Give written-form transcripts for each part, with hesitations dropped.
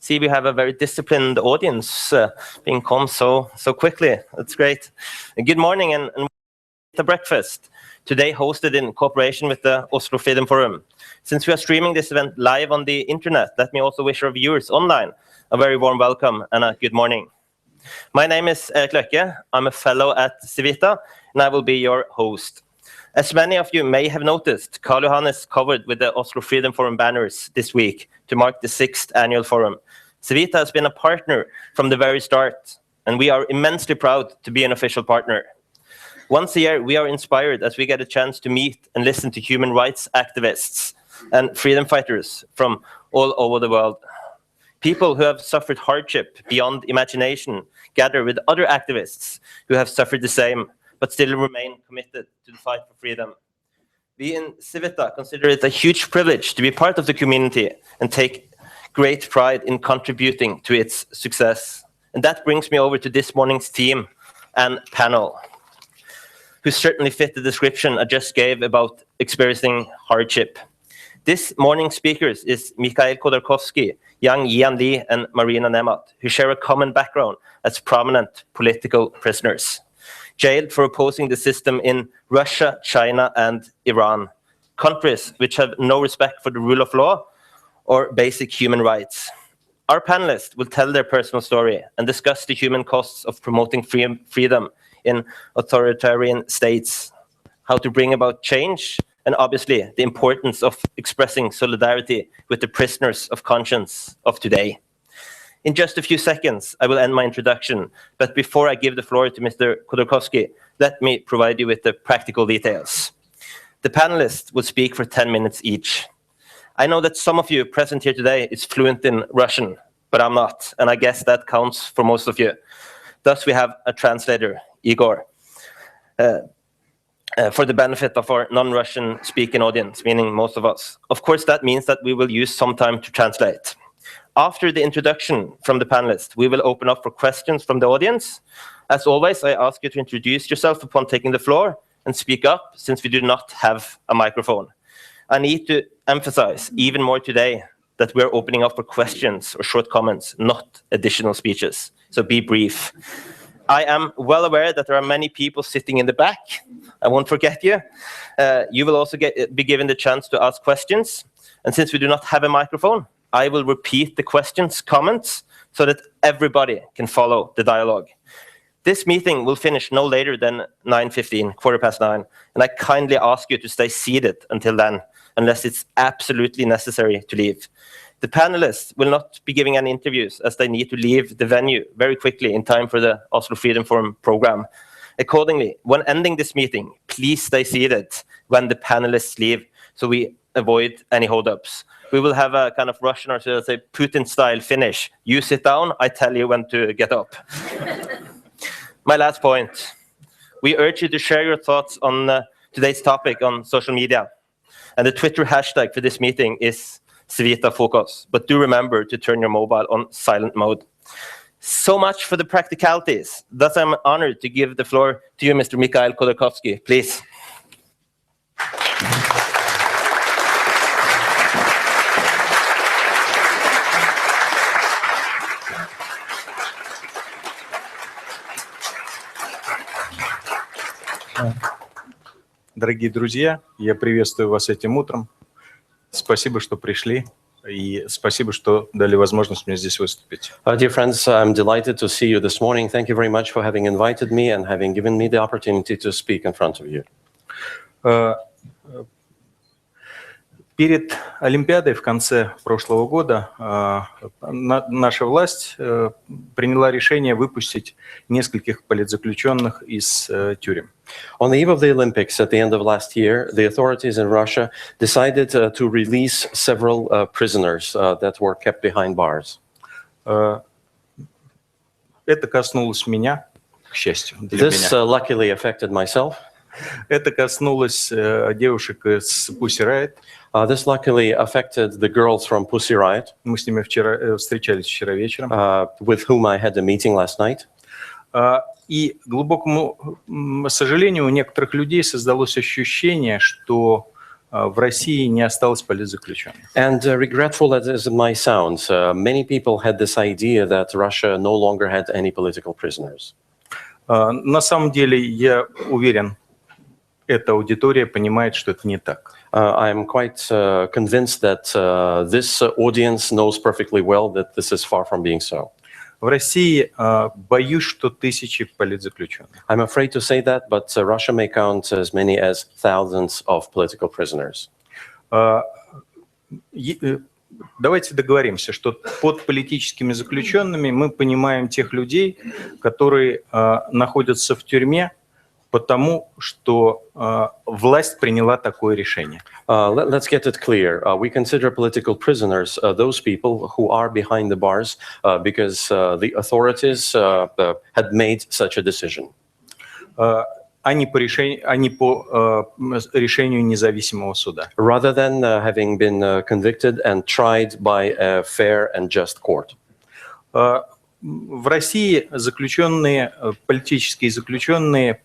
See, we have a very disciplined audience being come so quickly. That's great. Good morning and the breakfast, today hosted in cooperation with the Oslo Freedom Forum. Since we are streaming this event live on the internet, let me also wish our viewers online a very warm welcome and a good morning. My name is Erik Løkke. I'm a fellow at Civita, and I will be your host. As many of you may have noticed, Karl Johan is covered with the Oslo Freedom Forum banners this week to mark the 6th annual forum. Civita has been a partner from the very start, and we are immensely proud to be an official partner. Once a year, we are inspired as we get a chance to meet and listen to human rights activists and freedom fighters from all over the world. People who have suffered hardship beyond imagination gather with other activists who have suffered the same, but still remain committed to the fight for freedom. We in Civita consider it a huge privilege to be part of the community and take great pride in contributing to its success. And that brings me over to this morning's team and panel, who certainly fit the description I just gave about experiencing hardship. This morning's speakers is Mikhail Khodorkovsky, Yang Yian Li, and Marina Nemat, who share a common background as prominent political prisoners, jailed for opposing the system in Russia, China, and Iran, countries which have no respect for the rule of law or basic human rights. Our panelists will tell their personal story and discuss the human costs of promoting freedom in authoritarian states, how to bring about change, and obviously the importance of expressing solidarity with the prisoners of conscience of today. In just a few seconds, I will end my introduction, but before I give the floor to Mr. Khodorkovsky, let me provide you with the practical details. The panelists will speak for 10 minutes each. I know that some of you present here today is fluent in Russian, but I'm not, and I guess that counts for most of you. Thus, we have a translator, Igor, for the benefit of our non-Russian speaking audience, meaning most of us. Of course, that means that we will use some time to translate. After the introduction from the panelists, we will open up for questions from the audience. As always, I ask you to introduce yourself upon taking the floor and speak up, since we do not have a microphone. I need to emphasize even more today that we're opening up for questions or short comments, not additional speeches. So be brief. I am well aware that there are many people sitting in the back. I won't forget you. You will also be given the chance to ask questions. And since we do not have a microphone, I will repeat the questions, comments, so that everybody can follow the dialogue. This meeting will finish no later than 9:15, 9:15, and I kindly ask you to stay seated until then, unless it's absolutely necessary to leave. The panelists will not be giving any interviews as they need to leave the venue very quickly in time for the Oslo Freedom Forum program. Accordingly, when ending this meeting, please stay seated when the panelists leave so we avoid any hold-ups. We will have a kind of Russian, or should I say Putin-style finish. You sit down, I tell you when to get up. My last point. We urge you to share your thoughts on today's topic on social media. And the Twitter hashtag for this meeting is Civita Focus, but do remember to turn your mobile on silent mode. So much for the practicalities. Thus, I'm honored to give the floor to you, Mr. Mikhail Khodorkovsky, please. Дорогие друзья, я приветствую вас этим утром. Спасибо, что пришли, и спасибо, что дали возможность мне здесь выступить. Dear friends, I'm delighted to see you this morning. Thank you very much for having invited me and having given me the opportunity to speak in front of you. Перед Олимпиадой в конце прошлого года наша власть приняла решение выпустить нескольких политзаключенных из тюрем. On the eve of the Olympics at the end of last year, the authorities in Russia decided to release several prisoners that were kept behind bars. Это коснулось меня, к счастью, для This меня. luckily affected myself. Это коснулось девушек из Pussy Riot. This luckily affected the girls from Pussy Riot. Мы с ними встречались вчера вечером. With whom I had a meeting last night. И, к глубокому сожалению, у некоторых людей создалось ощущение, что в России не осталось политзаключенных. And regretful as it might sound, many people had this idea that Russia no longer had any political prisoners. На самом деле, я уверен, эта аудитория понимает, что это не так. I'm quite convinced that this audience knows perfectly well that this is far from being so. В России боюсь, что тысячи политзаключенных. I'm afraid to say that, but Russia may count as many as thousands of political prisoners. Давайте договоримся, что под политическими заключенными мы понимаем тех людей, которые находятся в тюрьме, потому что власть приняла такое решение. Let's get it clear. We consider political prisoners those people who are behind the bars because the authorities had made such a decision. А не по решению независимого суда. Rather than having been convicted and tried by a fair and just court. В России политические заключенные,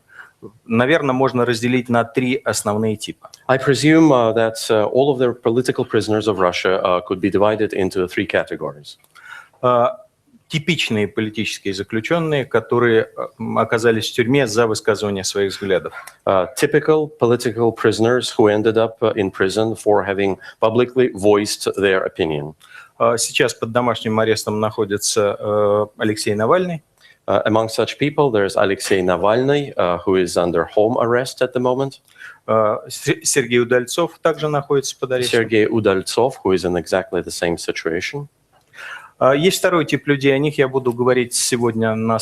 наверное, можно разделить на три основные типа. I presume that all of the political prisoners of Russia could be divided into three categories. Типичные политические заключенные, которые оказались в тюрьме за высказывание своих взглядов. Typical political prisoners who ended up in prison for having publicly voiced their opinion. Сейчас под домашним арестом находится Алексей Навальный. Among such people, there's Alexei Navalny, who is under home arrest at the moment. Сергей Удальцов также находится под арестом. Sergei Udaltsov, who is in exactly the same situation. Есть второй тип людей, о них я буду говорить сегодня на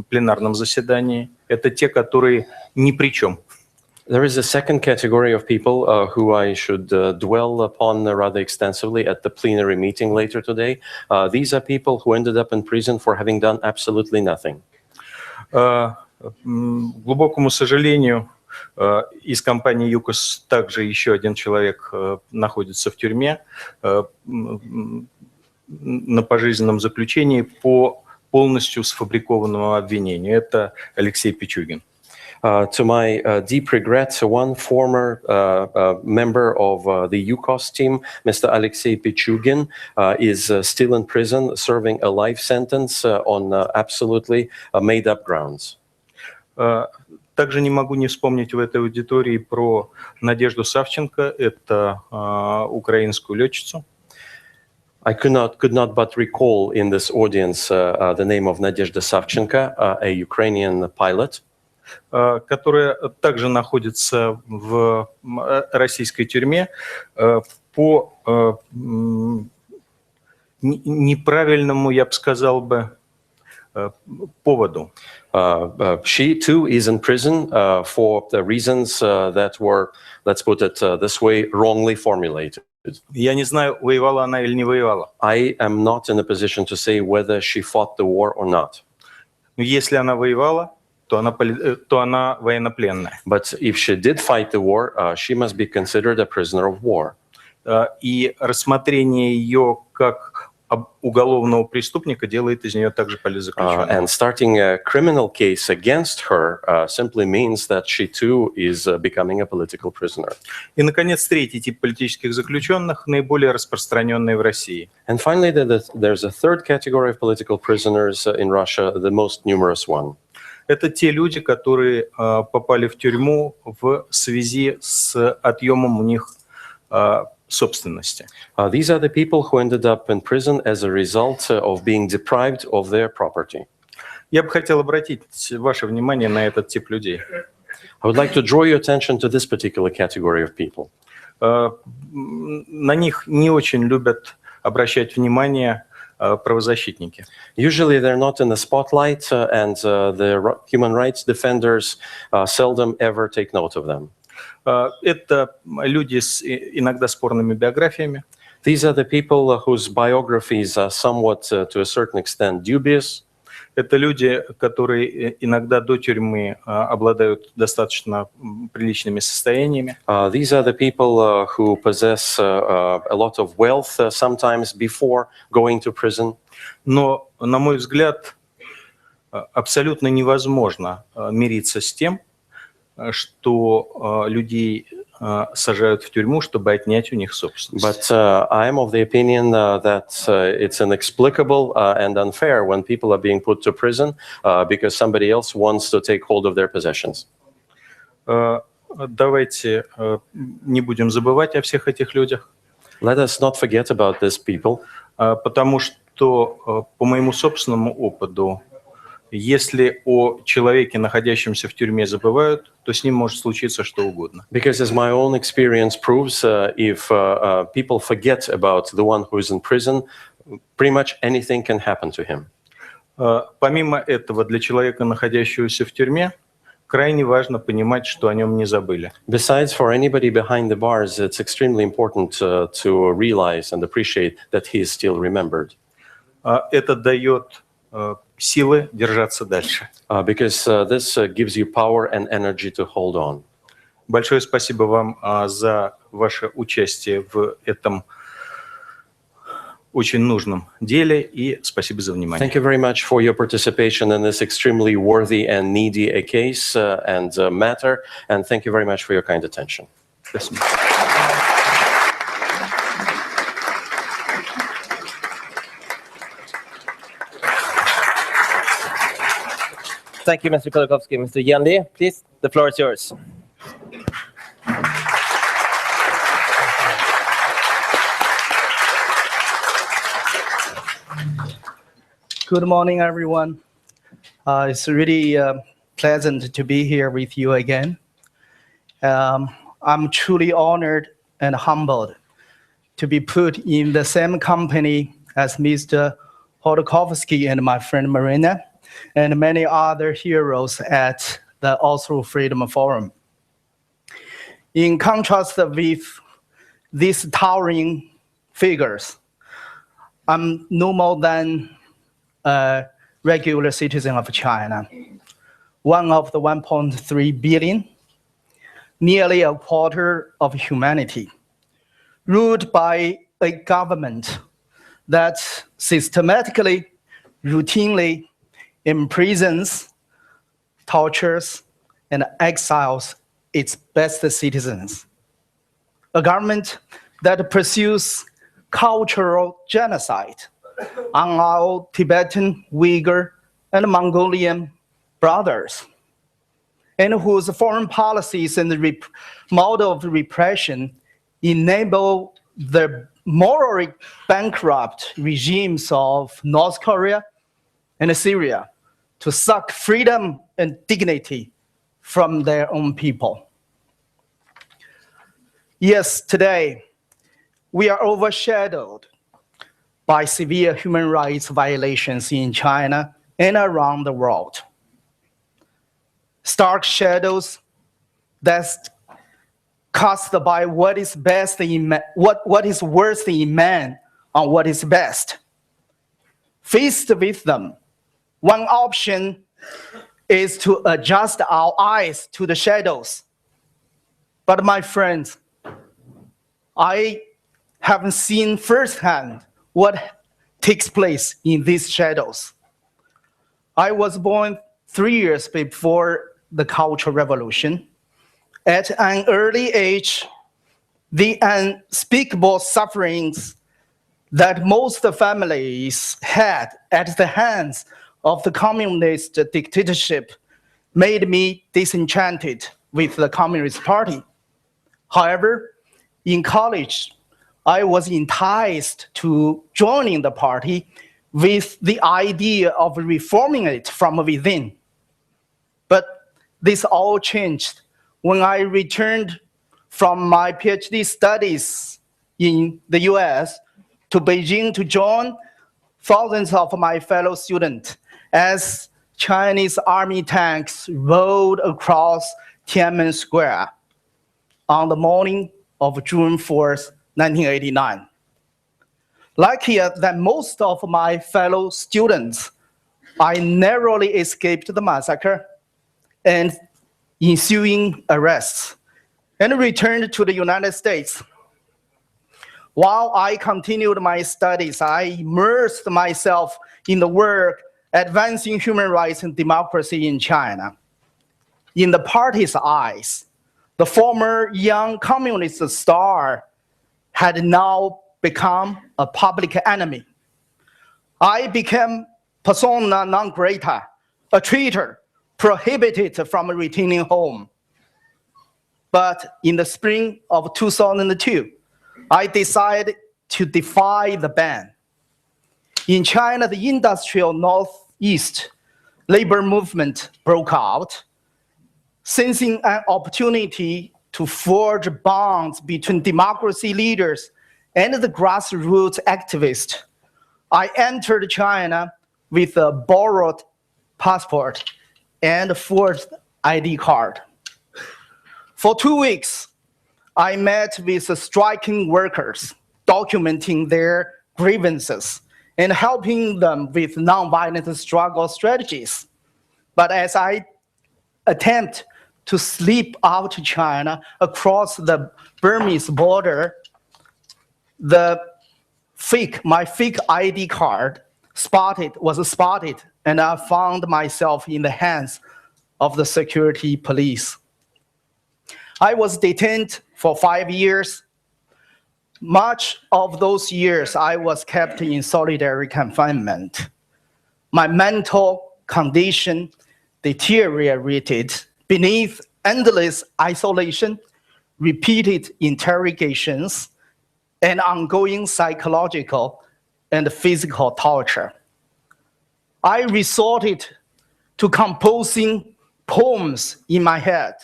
пленарном заседании. Это те, которые ни при чем. There is a second category of people who I should dwell upon rather extensively at the plenary meeting later today. These are people who ended up in prison for having done absolutely nothing. К глубокому сожалению, из компании ЮКОС также еще один человек находится в тюрьме на пожизненном заключении по полностью сфабрикованному обвинению. Это Алексей Пичугин. To my deep regret, one former member of the UCOS team, Mr. Alexei Pichugin, is still in prison, serving a life sentence on absolutely made-up grounds. Также не могу не вспомнить в этой аудитории про Надежду Савченко, это украинскую летчицу. I could not but recall in this audience the name of Nadezhda Savchenko, a Ukrainian pilot, которая также находится в российской тюрьме по неправильному, я бы сказал бы, поводу. She too is in prison for the reasons that were, let's put it this way, wrongly formulated. Я не знаю, воевала она или не воевала. I am not in a position to say whether she fought the war or not. Но если она воевала, то она военнопленная. But if she did fight the war, she must be considered a prisoner of war. И рассмотрение ее как уголовного преступника делает из нее также политзаключенного. And starting a criminal case against her simply means that she too is becoming a political prisoner. И, наконец, третий тип политических заключенных, наиболее распространенный в России. And finally, there's a third category of political prisoners in Russia, the most numerous one. Это те люди, которые попали в тюрьму в связи с отъемом у них собственности. These are the people who ended up in prison as a result of being deprived of their property. Я бы хотел обратить ваше внимание на этот тип людей. I would like to draw your attention to this particular category of people. На них не очень любят обращать внимание правозащитники. Usually they're not in the spotlight and the human rights defenders seldom ever take note of them. Это люди с иногда спорными биографиями. These are the people whose biographies are somewhat, to a certain extent, dubious. Это люди, которые иногда до тюрьмы обладают достаточно приличными состояниями. These are the people who possess a lot of wealth sometimes before going to prison. Но, на мой взгляд, абсолютно невозможно мириться с тем, что людей сажают в тюрьму, чтобы отнять у них собственность. But I am of the opinion that it's inexplicable and unfair when people are being put to prison because somebody else wants to take hold of their possessions. Давайте не будем забывать о всех этих людях. Let us not forget about these people. Потому что, по моему собственному опыту, если о человеке, находящемся в тюрьме, забывают, то с ним может случиться что угодно. Because as my own experience proves, if people forget about the one who is in prison, pretty much anything can happen to him. Помимо этого, для человека, находящегося в тюрьме, крайне важно понимать, что о нем не забыли. Besides, for anybody behind the bars, it's extremely important to realize and appreciate that he is still remembered. Это дает силы держаться дальше. Because this gives you power and energy to hold on. Большое спасибо вам за ваше участие в этом очень нужном деле, и спасибо за внимание. Thank you very much for your participation in this extremely worthy and needy case and matter, and thank you very much for your kind attention. Спасибо. Thank you, Mr. Kolakowski. Mr. Yanli, please, the floor is yours. Good morning, everyone. It's really pleasant to be here with you again. I'm truly honored and humbled to be put in the same company as Mr. Hodorkovsky and my friend Marina, and many other heroes at the Oslo Freedom Forum. In contrast with these towering figures, I'm no more than a regular citizen of China, one of the 1.3 billion, nearly a quarter of humanity, ruled by a government that systematically, routinely imprisons, tortures, and exiles its best citizens. A government that pursues cultural genocide on our Tibetan, Uyghur, and Mongolian brothers, and whose foreign policies and the model of repression enable the morally bankrupt regimes of North Korea and Syria to suck freedom and dignity from their own people. Yes, today, we are overshadowed by severe human rights violations in China and around the world. Stark shadows that's cast by what is best in what is worst in man on what is best. Faced with them, one option is to adjust our eyes to the shadows. But my friends, I haven't seen firsthand what takes place in these shadows. I was born 3 years before the Cultural Revolution. At an early age, the unspeakable sufferings that most families had at the hands of the communist dictatorship made me disenchanted with the Communist Party. However, in college, I was enticed to joining the party with the idea of reforming it from within. But this all changed when I returned from my PhD studies in the US to Beijing to join thousands of my fellow students as Chinese army tanks rolled across Tiananmen Square on the morning of June 4th, 1989. Luckier than most of my fellow students, I narrowly escaped the massacre and ensuing arrests and returned to the United States. While I continued my studies, I immersed myself in the work advancing human rights and democracy in China. In the party's eyes, The former young communist star had now become a public enemy. I became persona non grata, a traitor, prohibited from returning home. But in the spring of 2002, I decided to defy the ban. In China, the industrial Northeast labor movement broke out. Sensing an opportunity to forge bonds between democracy leaders and the grassroots activists, I entered China with a borrowed passport and a forged ID card. For 2 weeks, I met with striking workers, documenting their grievances and helping them with nonviolent struggle strategies. But as I attempt to slip out to China across the Burmese border, my fake ID card was spotted, and I found myself in the hands of the security police. I was detained for 5 years. Much of those years, I was kept in solitary confinement. My mental condition deteriorated beneath endless isolation, repeated interrogations, and ongoing psychological and physical torture. I resorted to composing poems in my head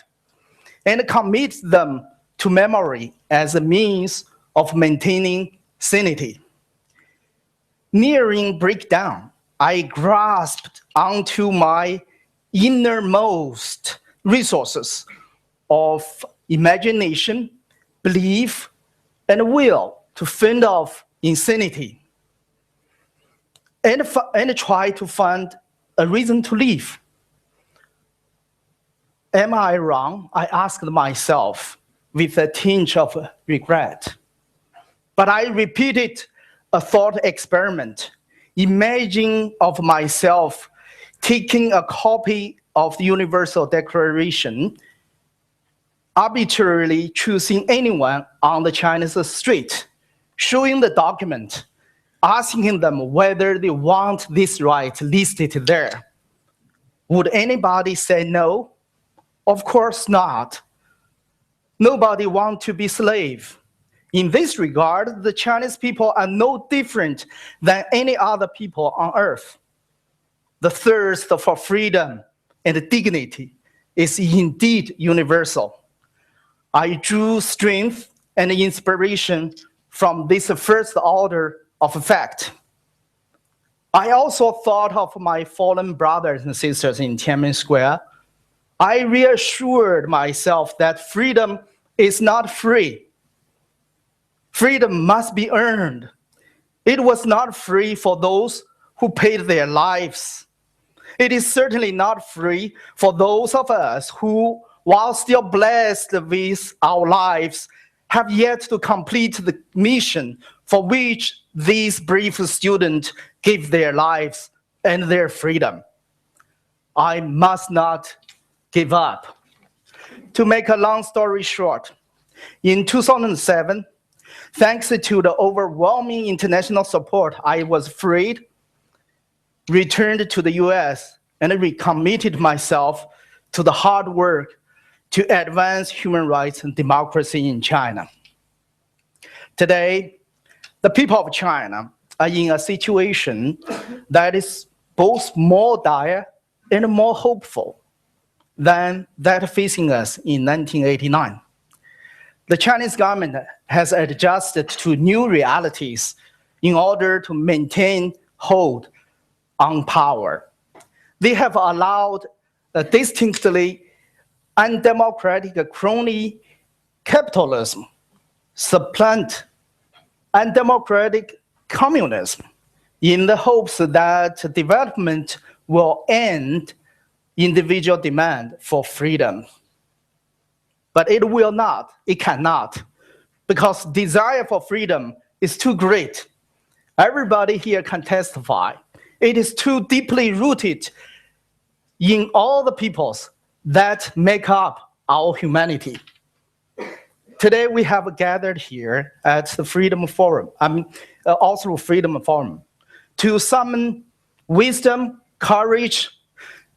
and commit them to memory as a means of maintaining sanity. Nearing breakdown, I grasped onto my innermost resources of imagination, belief, and will to fend off insanity and try to find a reason to live. Am I wrong? I asked myself with a tinge of regret. But I repeated a thought experiment, imagining of myself taking a copy of the Universal Declaration, arbitrarily choosing anyone on the Chinese street, showing the document, asking them whether they want this right listed there. Would anybody say no? Of course not. Nobody wants to be slave. In this regard, the Chinese people are no different than any other people on earth. The thirst for freedom and dignity is indeed universal. I drew strength and inspiration from this first order of fact. I also thought of my fallen brothers and sisters in Tiananmen Square. I reassured myself that freedom is not free. Freedom must be earned. It was not free for those who paid their lives. It is certainly not free for those of us who, while still blessed with our lives, have yet to complete the mission for which these brave students gave their lives and their freedom. I must not give up. To make a long story short, in 2007, thanks to the overwhelming international support, I was freed, returned to the US, and recommitted myself to the hard work to advance human rights and democracy in China. Today, the people of China are in a situation that is both more dire and more hopeful than that facing us in 1989. The Chinese government has adjusted to new realities in order to maintain hold on power. They have allowed a distinctly undemocratic crony capitalism supplant undemocratic communism in the hopes that development will end individual demand for freedom. But it will not, it cannot, because desire for freedom is too great. Everybody here can testify. It is too deeply rooted in all the peoples that make up our humanity. today we have gathered here at the Freedom Forum, also Freedom Forum, to summon wisdom, courage,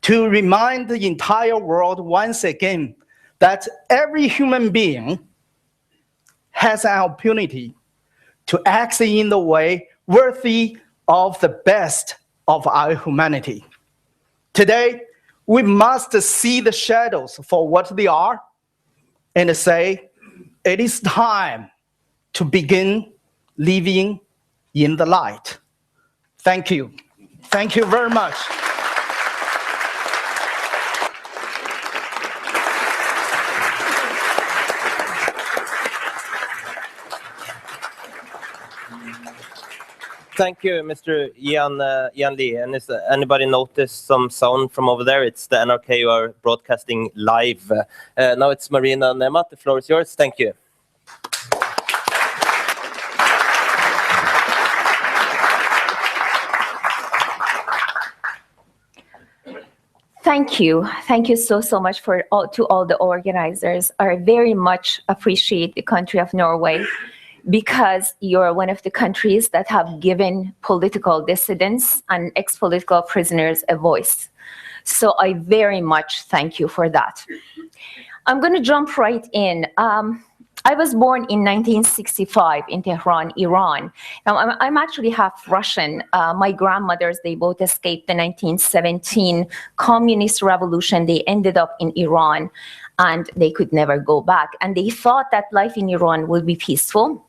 to remind the entire world once again that every human being has an opportunity to act in the way worthy of the best of our humanity. Today, we must see the shadows for what they are and say, it is time to begin living in the light. Thank you. Thank you very much. Thank you, Mr. Yan Li. And is anybody noticed some sound from over there? It's the NRK who are broadcasting live. Now it's Marina Nemat. The floor is yours. Thank you. Thank you. Thank you so much to all the organizers. I very much appreciate the country of Norway, because you're one of the countries that have given political dissidents and ex-political prisoners a voice. So I very much thank you for that. I'm going to jump right in. I was born in 1965 in Tehran, Iran. Now, I'm actually half Russian. My grandmothers, they both escaped the 1917 communist revolution. They ended up in Iran, and they could never go back. And they thought that life in Iran would be peaceful.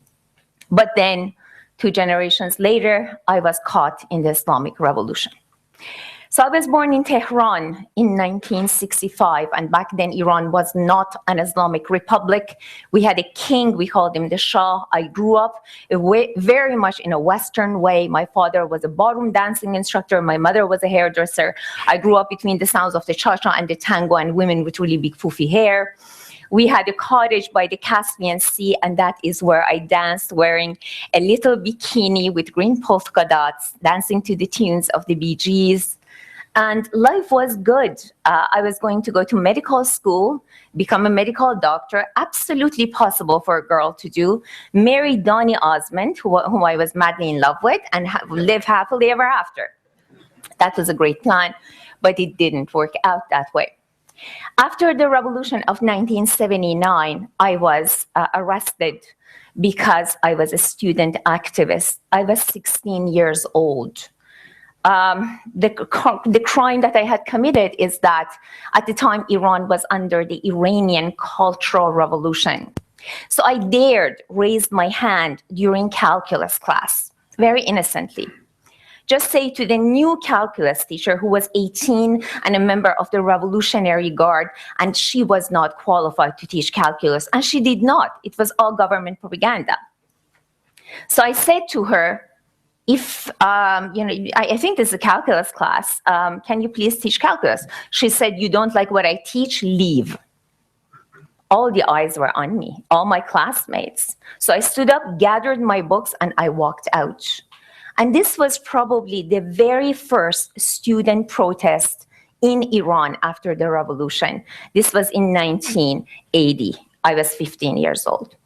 But then, 2 generations later, I was caught in the Islamic Revolution. So I was born in Tehran in 1965, and back then Iran was not an Islamic republic. We had a king, we called him the Shah. I grew up very much in a Western way. My father was a ballroom dancing instructor. My mother was a hairdresser. I grew up between the sounds of the cha-cha and the tango and women with really big poofy hair. We had a cottage by the Caspian Sea, and that is where I danced, wearing a little bikini with green polka dots, dancing to the tunes of the Bee Gees. And life was good. I was going to go to medical school, become a medical doctor, absolutely possible for a girl to do, marry Donny Osmond, whom I was madly in love with, and live happily ever after. That was a great plan, but it didn't work out that way. After the revolution of 1979, I was arrested because I was a student activist. I was 16 years old. The crime that I had committed is that at the time Iran was under the Iranian Cultural Revolution. So I dared raise my hand during calculus class, very innocently. Just say to the new calculus teacher who was 18 and a member of the Revolutionary Guard, and she was not qualified to teach calculus, and she did not. It was all government propaganda. So I said to her, if, I think this is a calculus class, can you please teach calculus? She said, you don't like what I teach, leave. All the eyes were on me, all my classmates. So I stood up, gathered my books, and I walked out. And this was probably the very first student protest in Iran after the revolution. This was in 1980. I was 15 years old.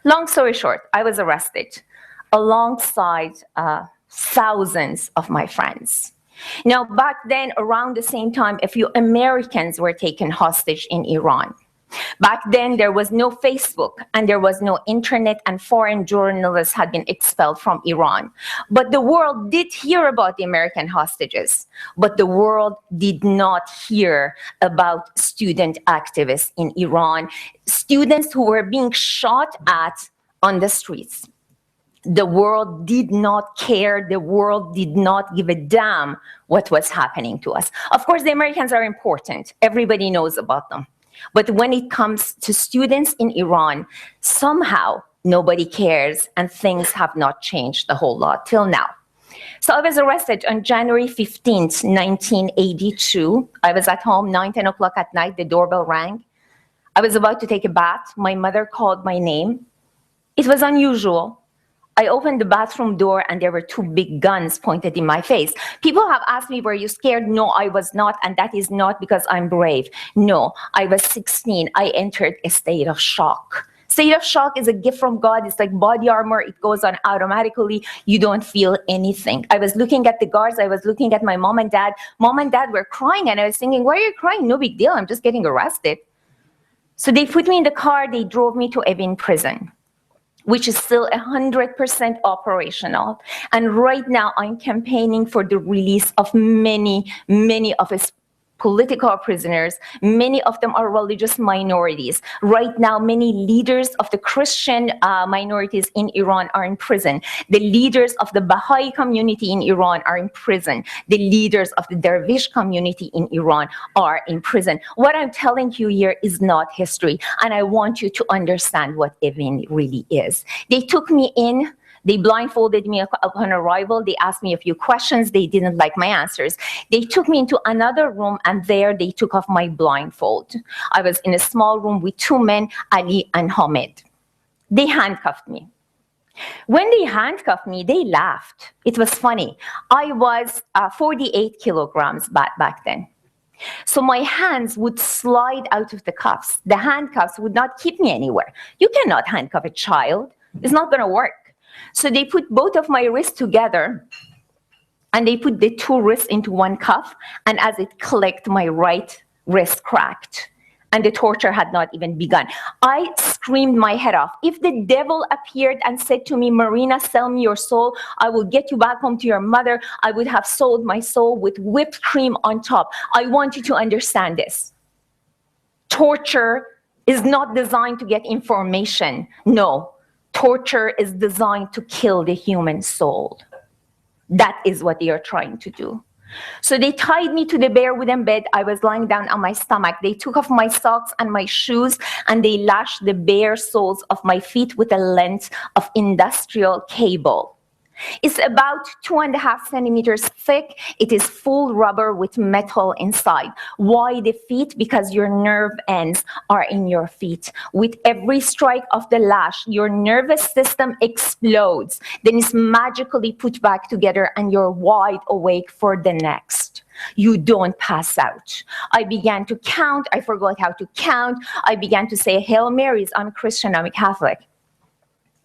Long story short, I was arrested alongside thousands of my friends. Now, back then, around the same time, a few Americans were taken hostage in Iran. Back then, there was no Facebook and there was no internet, and foreign journalists had been expelled from Iran. But the world did hear about the American hostages, but the world did not hear about student activists in Iran, students who were being shot at on the streets. The world did not care. The world did not give a damn what was happening to us. Of course, the Americans are important. Everybody knows about them. But when it comes to students in Iran, somehow nobody cares, and things have not changed a whole lot till now. So I was arrested on January 15th, 1982. I was at home, 9, 10 o'clock at night, the doorbell rang. I was about to take a bath. My mother called my name. It was unusual. I opened the bathroom door and there were 2 big guns pointed in my face. People have asked me, were you scared? No, I was not, and that is not because I'm brave. No, I was 16. I entered a state of shock. State of shock is a gift from God. It's like body armor. It goes on automatically. You don't feel anything. I was looking at the guards. I was looking at my mom and dad. Mom and dad were crying, and I was thinking, why are you crying? No big deal. I'm just getting arrested. So they put me in the car. They drove me to Evin prison, which is still 100% operational. And right now, I'm campaigning for the release of many, many of its political prisoners. Many of them are religious minorities. Right now, many leaders of the Christian minorities in Iran are in prison. The leaders of the Baha'i community in Iran are in prison. The leaders of the Dervish community in Iran are in prison. What I'm telling you here is not history, and I want you to understand what Evin really is. They took me in. They blindfolded me upon arrival. They asked me a few questions. They didn't like my answers. They took me into another room, and there they took off my blindfold. I was in a small room with two men, Ali and Hamid. They handcuffed me. When they handcuffed me, they laughed. It was funny. I was 48 kilograms back then. So my hands would slide out of the cuffs. The handcuffs would not keep me anywhere. You cannot handcuff a child. It's not going to work. So they put both of my wrists together, and they put the two wrists into one cuff, and as it clicked, my right wrist cracked, and the torture had not even begun. I screamed my head off. If the devil appeared and said to me, Marina, sell me your soul, I will get you back home to your mother, I would have sold my soul with whipped cream on top. I want you to understand this. Torture is not designed to get information. No. Torture is designed to kill the human soul. That is what they are trying to do. So they tied me to the bare wooden bed. I was lying down on my stomach. They took off my socks and my shoes, and they lashed the bare soles of my feet with a length of industrial cable. It's about 2.5 centimeters thick. It is full rubber with metal inside. Why the feet? Because your nerve ends are in your feet. With every strike of the lash, your nervous system explodes. Then it's magically put back together, and you're wide awake for the next. You don't pass out. I began to count. I forgot how to count. I began to say Hail Marys. I'm a Christian. I'm a Catholic.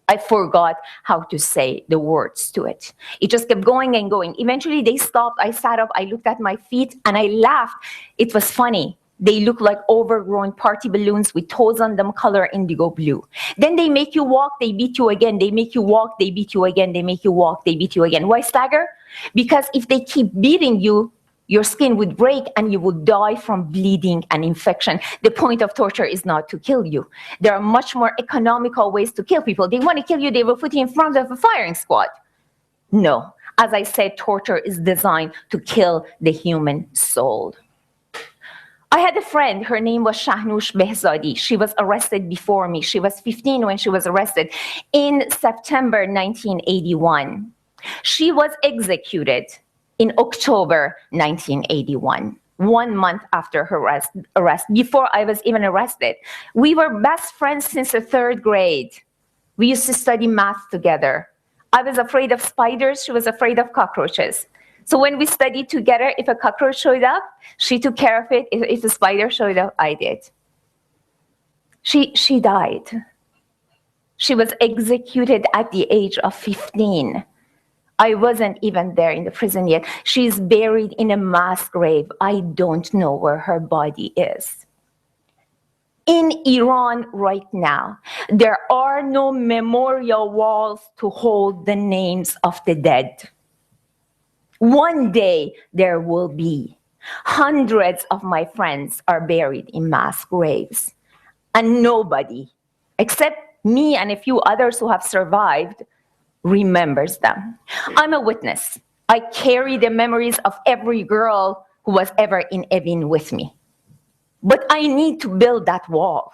I forgot how to say the words to it. It just kept going and going. Eventually they stopped. I sat up, I looked at my feet, and I laughed. It was funny. They look like overgrown party balloons with toes on them, color indigo blue. Then they make you walk, they beat you again. They make you walk, they beat you again. They make you walk, they beat you again. Why stagger? Because if they keep beating you, your skin would break and you would die from bleeding and infection. The point of torture is not to kill you. There are much more economical ways to kill people. They want to kill you, they will put you in front of a firing squad. No. As I said, torture is designed to kill the human soul. I had a friend, her name was Shahnoosh Behzadi. She was arrested before me. She was 15 when she was arrested in September 1981. She was executed in October 1981, 1 month after her arrest, before I was even arrested. We were best friends since the 3rd grade. We used to study math together. I was afraid of spiders, she was afraid of cockroaches. So when we studied together, if a cockroach showed up, she took care of it. If a spider showed up, I did. She died. She was executed at the age of 15. I wasn't even there in the prison yet. She's buried in a mass grave. I don't know where her body is. In Iran right now, there are no memorial walls to hold the names of the dead. One day there will be. Hundreds of my friends are buried in mass graves, and nobody, except me and a few others who have survived, remembers them. I'm a witness. I carry the memories of every girl who was ever in Evin with me. But I need to build that wall.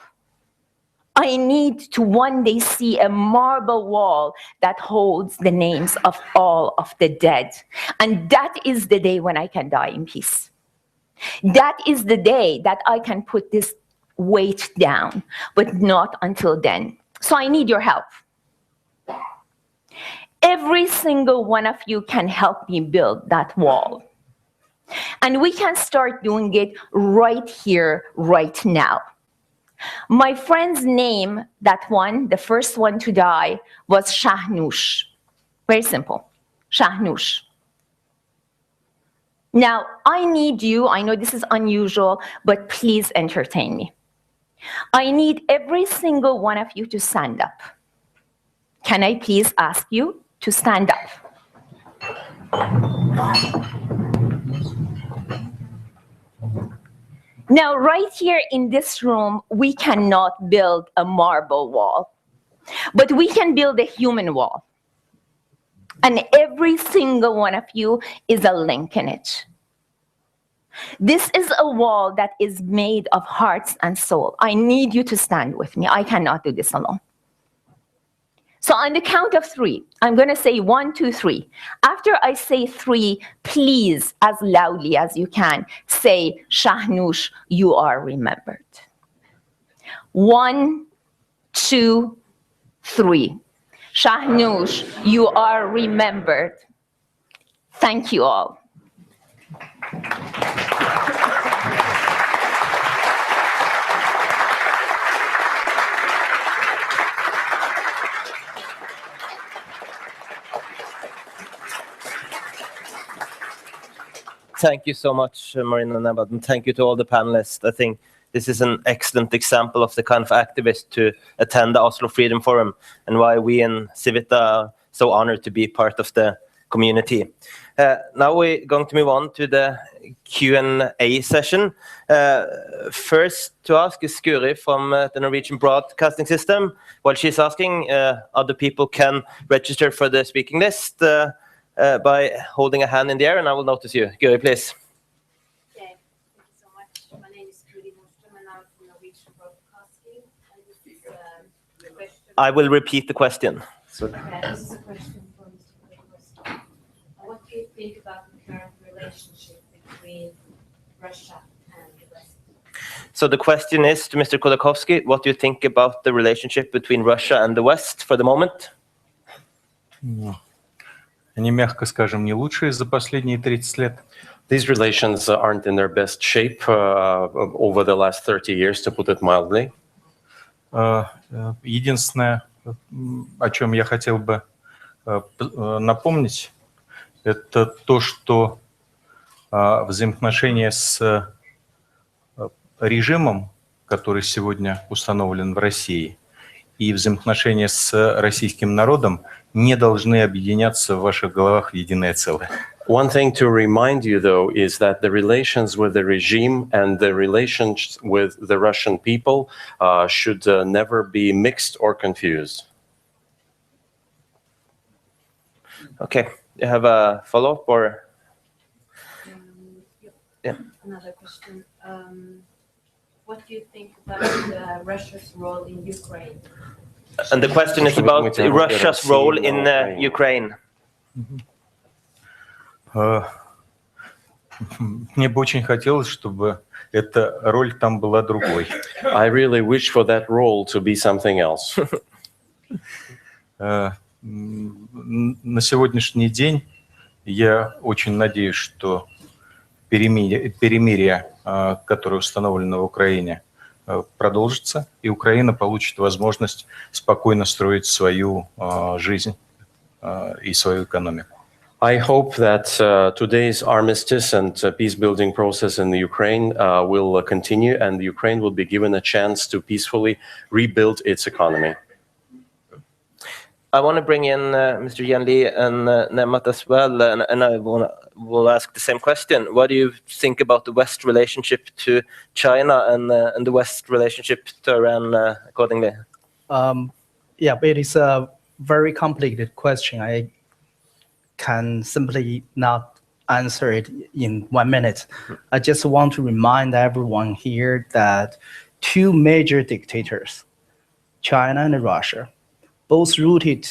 I need to one day see a marble wall that holds the names of all of the dead. And that is the day when I can die in peace. That is the day that I can put this weight down, but not until then. So I need your help. Every single one of you can help me build that wall. And we can start doing it right here, right now. My friend's name, that one, the first one to die, was Shahnoush. Very simple, Shahnoush. Now, I need you, I know this is unusual, but please entertain me. I need every single one of you to stand up. Can I please ask you to stand up? Now, right here in this room, we cannot build a marble wall, but we can build a human wall. And every single one of you is a link in it. This is a wall that is made of hearts and soul. I need you to stand with me. I cannot do this alone. So on the count of 3, I'm going to say 1, 2, 3. After I say 3, please, as loudly as you can, say, Shahnoush, you are remembered. 1, 2, 3. Shahnoush, you are remembered. Thank you all. Thank you so much, Marina Nabad, and thank you to all the panelists. I think this is an excellent example of the kind of activists to attend the Oslo Freedom Forum and why we in Civita are so honored to be part of the community. Now we're going to move on to the Q&A session. First to ask is Guri from the Norwegian Broadcasting System. While she's asking, other people can register for the speaking list by holding a hand in the air, and I will notice you. Guri, please. Okay, thank you so much. My name is Guri Nordström, and I'm from Norwegian Broadcasting. And this is a question. I will repeat the question. Okay, this is a question for Mr. Khodorkovsky. What do you think about the current relationship between Russia and the West? So the question is to Mr. Khodorkovsky, what do you think about the relationship between Russia and the West for the moment? Они, мягко скажем, не лучшие за последние 30 лет. These relations aren't in their best shape over the last 30 years, to put it mildly. Единственное, о чем я хотел бы напомнить, это то, что взаимоотношения с режимом, который сегодня установлен в России, и взаимоотношения с российским народом не должны объединяться в ваших головах в единое целое. One thing to remind you, though, is that the relations with the regime and the relations with the Russian people should never be mixed or confused. Okay, you have a follow-up or? Yeah. Another question. What do you think about Russia's role in Ukraine? And the question is about Russia's role in Ukraine. Мне бы очень хотелось, чтобы эта роль там была другой. I really wish for that role to be something else. На сегодняшний день я очень надеюсь, что перемирие, которое установлено в Украине, продолжится, и Украина получит возможность спокойно строить свою жизнь и свою экономику. I hope that today's armistice and peace-building process in the Ukraine will continue, and the Ukraine will be given a chance to peacefully rebuild its economy. I want to bring in Mr. Yan Li and Nemat as well, and I will ask the same question. What do you think about the West relationship to China and the West relationship to Iran accordingly? Yeah, it is a very complicated question. I can simply not answer it in 1 minute. I just want to remind everyone here that 2 major dictators, China and Russia, both rooted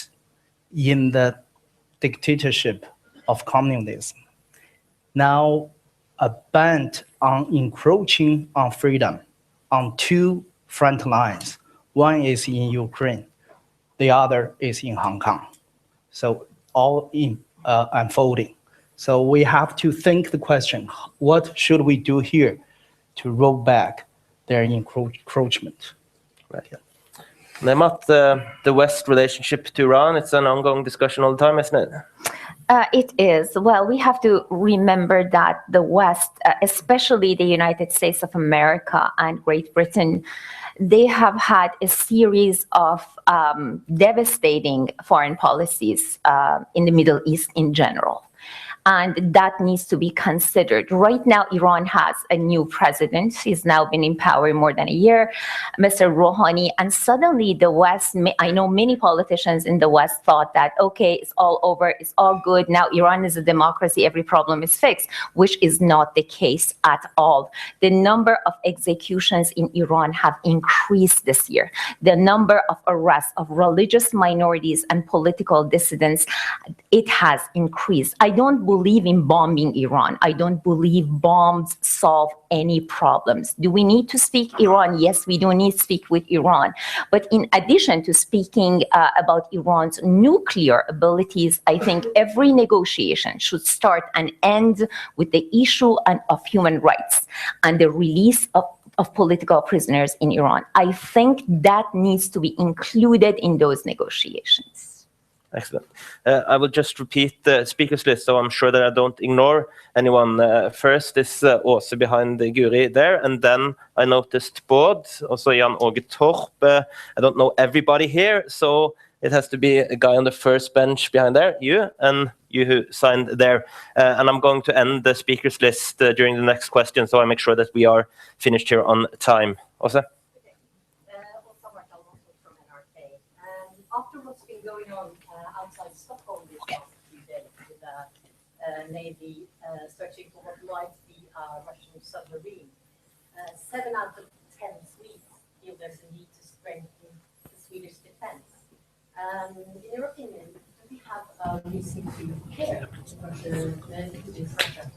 in the dictatorship of communism, now are bent on encroaching on freedom on 2 front lines. One is in Ukraine, the other is in Hong Kong. So all in unfolding. So we have to think the question, what should we do here to roll back their encroachment? Right, yeah. Nemat, the West relationship to Iran, it's an ongoing discussion all the time, isn't it? It is. Well, we have to remember that the West, especially the United States of America and Great Britain, they have had a series of devastating foreign policies in the Middle East in general. And that needs to be considered. Right now, Iran has a new president. He's now been in power more than a year, Mr. Rouhani. And suddenly the West, I know many politicians in the West thought that, okay, it's all over, it's all good. Now Iran is a democracy, every problem is fixed, which is not the case at all. The number of executions in Iran have increased this year. The number of arrests of religious minorities and political dissidents, it has increased. I don't believe in bombing Iran. I don't believe bombs solve any problems. Do we need to speak Iran? Yes, we do need to speak with Iran. But in addition to speaking about Iran's nuclear abilities, I think every negotiation should start and end with the issue of human rights and the release of political prisoners in Iran. I think that needs to be included in those negotiations. Excellent. I will just repeat the speakers list, so I'm sure that I don't ignore anyone. First is Åse behind the Guri there, and then I noticed Bård, also Jan Åge Torp. I don't know everybody here, so it has to be a guy on the first bench behind there, you, and you who signed there. And I'm going to end the speakers list during the next question, so I make sure that we are finished here on time. Åse? After what's been going on outside Stockholm these last few days with the Navy searching for what might be a Russian submarine, 7 out of 10 Swedes feel there's a need to strengthen the Swedish defense. In your opinion, do we have a reason to care about the Russia?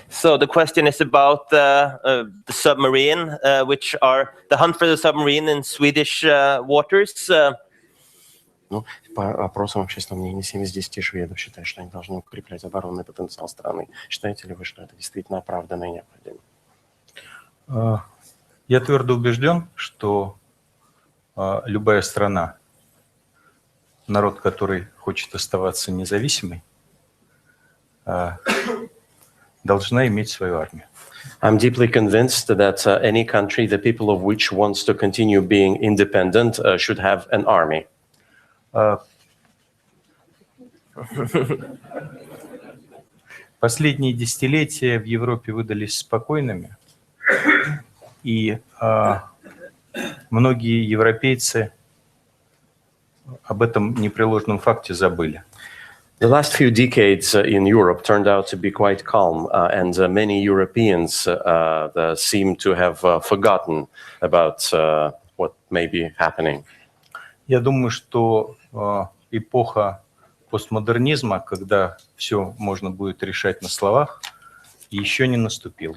So the question is about the submarine, which are the hunt for the submarine in Swedish waters. Ну, по опросам общественного мнения 7 из 10 шведов считают, что они должны укреплять оборонный потенциал страны. Считаете ли вы, что это действительно оправданно и необходимо? Я твердо убежден, что любая страна, народ, который хочет оставаться независимой, должна иметь свою армию. I'm deeply convinced that any country, the people of which wants to continue being independent, should have an army. Последние десятилетия в Европе выдались спокойными, и многие европейцы об этом непреложном факте забыли. The last few decades in Europe turned out to be quite calm, and many Europeans seem to have forgotten about what may be happening. Я думаю, что эпоха постмодернизма, когда все можно будет решать на словах, еще не наступила.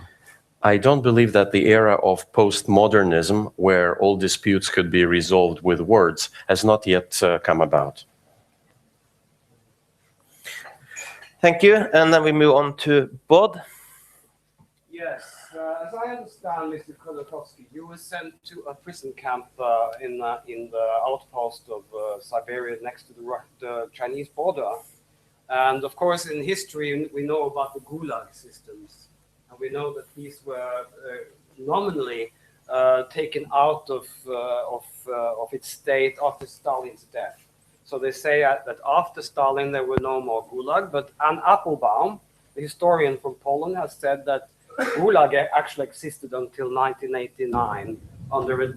I don't believe that the era of postmodernism, where all disputes could be resolved with words, has not yet come about. Thank you. And then we move on to Bård. Yes, as I understand, Mr. Khodorkovsky, you were sent to a prison camp in the outpost of Siberia next to the Chinese border. And of course, in history, we know about the Gulag systems. And we know that these were nominally taken out of its state after Stalin's death. So they say that after Stalin, there were no more Gulag. But Anne Applebaum, the historian from Poland, has said that Gulag actually existed until 1989 under a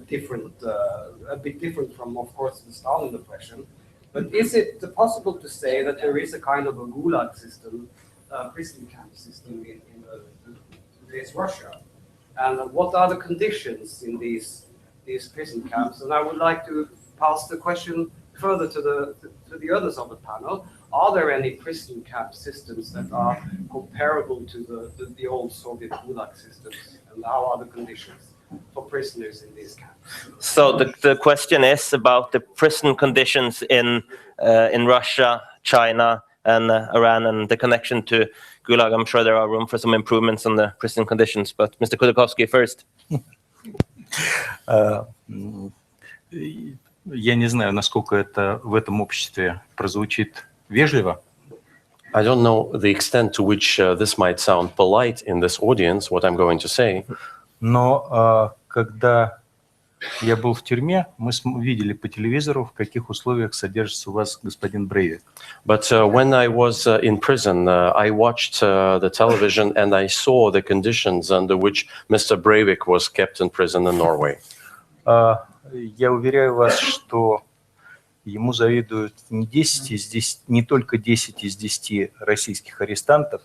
bit different from, of course, the Stalin oppression. But is it possible to say that there is a kind of a Gulag system, prison camp system in today's Russia? And what are the conditions in these prison camps? And I would like to pass the question further to the others of the panel. Are there any prison camp systems that are comparable to the old Soviet Gulag systems? And how are the conditions for prisoners in these camps? So the question is about the prison conditions in Russia, China, and Iran, and the connection to Gulag. I'm sure there are room for some improvements on the prison conditions, but Mr. Khodorkovsky first. Я не знаю, насколько это в этом обществе прозвучит вежливо. I don't know the extent to which this might sound polite in this audience, what I'm going to say. Но когда я был в тюрьме, мы видели по телевизору, в каких условиях содержится у вас господин Брейвик. But when I was in prison, I watched the television and I saw the conditions under which Mr. Breivik was kept in prison in Norway. Я уверяю вас, что ему завидуют не 10 из 10, не только 10 из 10 российских арестантов,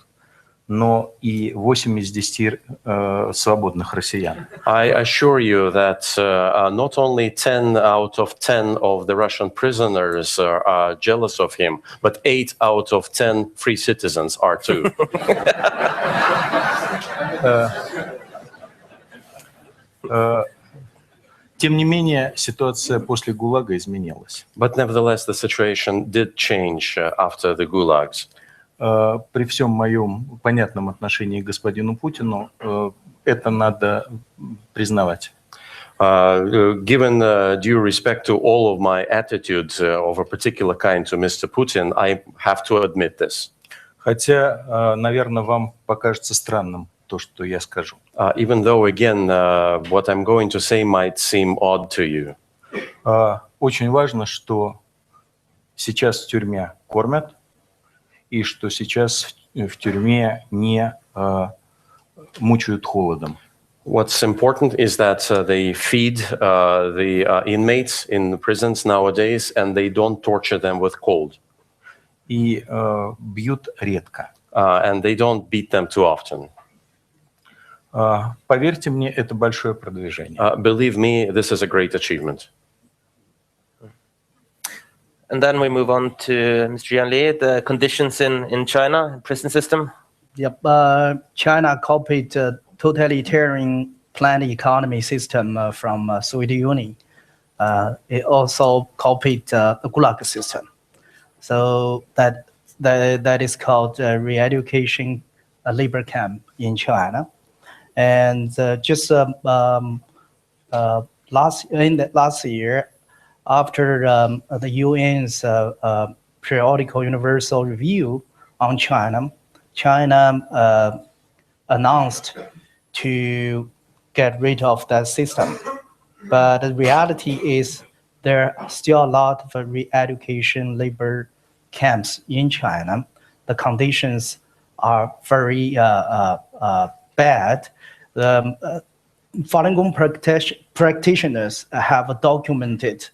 но и 8 из 10 свободных россиян. I assure you that not only 10 out of 10 of the Russian prisoners are jealous of him, but 8 out of 10 free citizens are too. Тем не менее, ситуация после ГУЛАГа изменилась. But nevertheless, the situation did change after the gulags. При всем моем понятном отношении к господину Путину, это надо признавать. Given due respect to all of my attitudes of a particular kind to Mr. Putin, I have to admit this. Хотя, наверное, вам покажется странным то, что я скажу. Even though, again, what I'm going to say might seem odd to you. Очень важно, что сейчас в тюрьме кормят, и что сейчас в тюрьме не мучают холодом. What's important is that they feed the inmates in the prisons nowadays, and they don't torture them with cold. И бьют редко. And they don't beat them too often. Поверьте мне, это большое продвижение. Believe me, this is a great achievement. And then we move on to Mr. Yanli, the conditions in China, prison system. Yep. China copied totalitarian planned economy system from Soviet Union. It also copied the Gulag system. So that is called re-education labor camp in China. And just last year, after the UN's periodical universal review on China, China announced to get rid of that system. But the reality is there are still a lot of re-education labor camps in China. The conditions are very bad. The Falun Gong practitioners have documented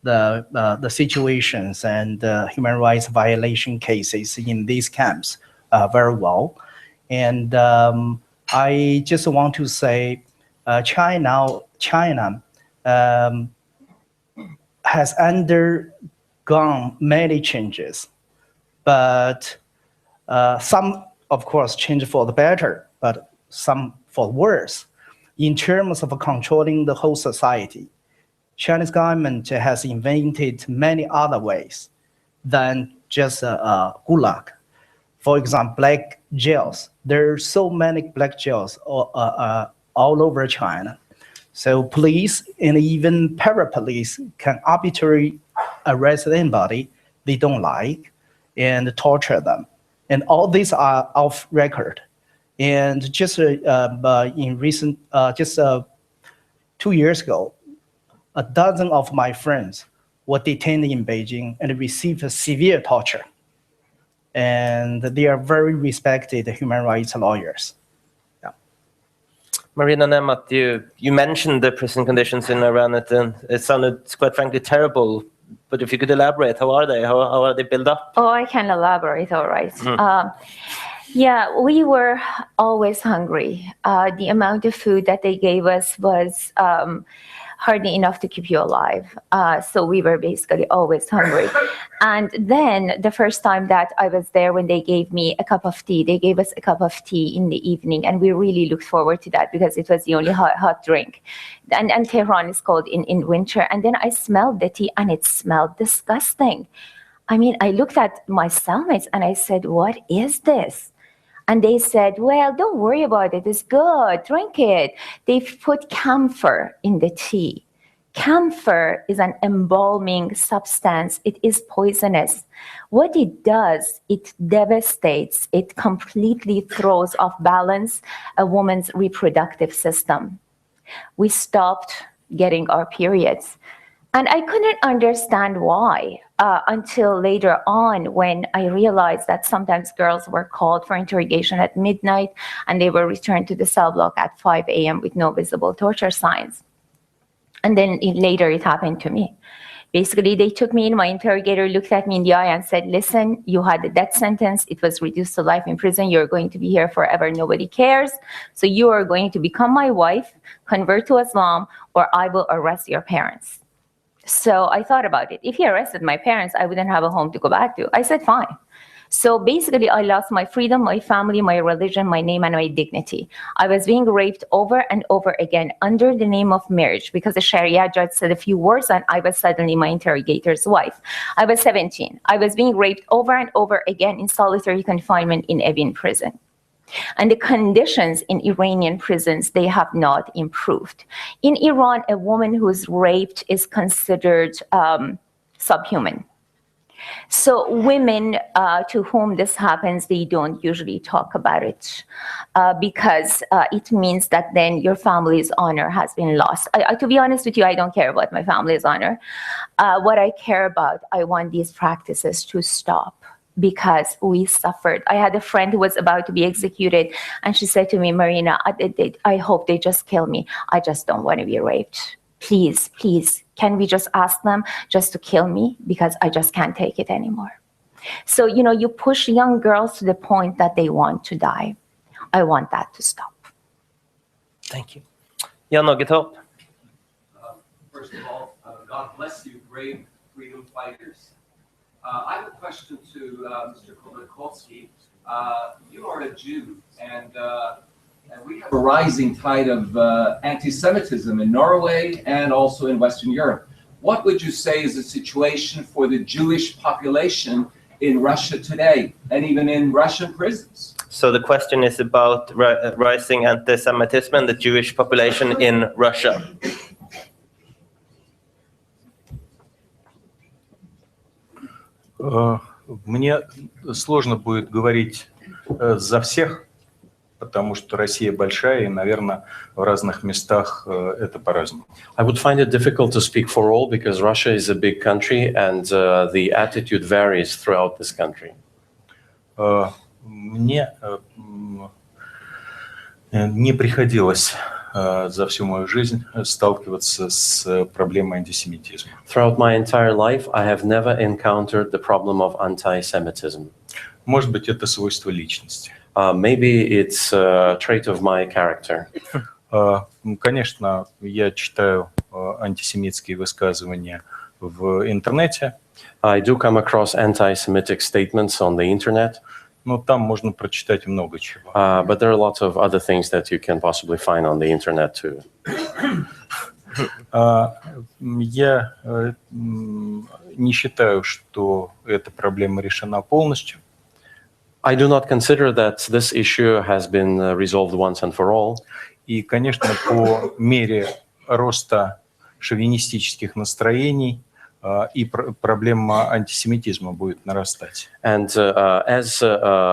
the situations and human rights violation cases in these camps very well. And I just want to say China has undergone many changes, but some, of course, change for the better, but some for worse. In terms of controlling the whole society, Chinese government has invented many other ways than just gulag. For example, black jails. There are so many black jails all over China. So police and even parapolice can arbitrarily arrest anybody they don't like and torture them. And all these are off record. And just in recent, 2 years ago, a dozen of my friends were detained in Beijing and received severe torture. And they are very respected human rights lawyers. Yeah. Marina Nemat, you mentioned the prison conditions in Iran, and it sounded quite frankly terrible. But if you could elaborate, how are they? How are they built up? Oh, I can elaborate, all right. Yeah, we were always hungry. The amount of food that they gave us was hardly enough to keep you alive. So we were basically always hungry. And then the first time that I was there, when they gave me a cup of tea, they gave us a cup of tea in the evening. And we really looked forward to that because it was the only hot drink. And Tehran is cold in winter. And then I smelled the tea and it smelled disgusting. I mean, I looked at my cellmates and I said, what is this? And they said, well, don't worry about it. It's good. Drink it. They've put camphor in the tea. Camphor is an embalming substance. It is poisonous. What it does, it devastates, it completely throws off balance a woman's reproductive system. We stopped getting our periods. And I couldn't understand why until later on when I realized that sometimes girls were called for interrogation at midnight and they were returned to the cell block at 5 a.m. with no visible torture signs. And then later it happened to me. Basically, they took me in, my interrogator looked at me in the eye and said, listen, you had a death sentence. It was reduced to life in prison. You're going to be here forever. Nobody cares. So you are going to become my wife, convert to Islam, or I will arrest your parents. So I thought about it. If he arrested my parents, I wouldn't have a home to go back to. I said, fine. So basically, I lost my freedom, my family, my religion, my name, and my dignity. I was being raped over and over again under the name of marriage because the Sharia judge said a few words and I was suddenly my interrogator's wife. I was 17. I was being raped over and over again in solitary confinement in Evin prison. And the conditions in Iranian prisons, they have not improved. In Iran, a woman who's raped is considered subhuman. So women to whom this happens, they don't usually talk about it because it means that then your family's honor has been lost. To be honest with you, I don't care about my family's honor. What I care about, I want these practices to stop because we suffered. I had a friend who was about to be executed and she said to me, Marina, I hope they just kill me. I just don't want to be raped. Please, please, can we just ask them just to kill me? Because I just can't take it anymore. So, you push young girls to the point that they want to die. I want that to stop. Thank you. Jan Ågetorp. First of all, God bless you, brave freedom fighters. I have a question to Mr. Khodorkovsky. You are a Jew, and we have a rising tide of anti-Semitism in Norway and also in Western Europe. What would you say is the situation for the Jewish population in Russia today, and even in Russian prisons? So the question is about rising anti-Semitism and the Jewish population in Russia. Мне сложно будет говорить за всех, потому что Россия большая, и, наверное, в разных местах это по-разному. I would find it difficult to speak for all because Russia is a big country and the attitude varies throughout this country. Мне не приходилось за всю мою жизнь сталкиваться с проблемой антисемитизма. Throughout my entire life, I have never encountered the problem of anti-Semitism. Может быть, это свойство личности. Maybe it's a trait of my character. Конечно, я читаю антисемитские высказывания в интернете. I do come across anti-Semitic statements on the internet. Но там можно прочитать много чего. But there are lots of other things that you can possibly find on the internet too. Я не считаю, что эта проблема решена полностью. I do not consider that this issue has been resolved once and for all. И, конечно, по мере роста шовинистических настроений и проблема антисемитизма будет нарастать. And as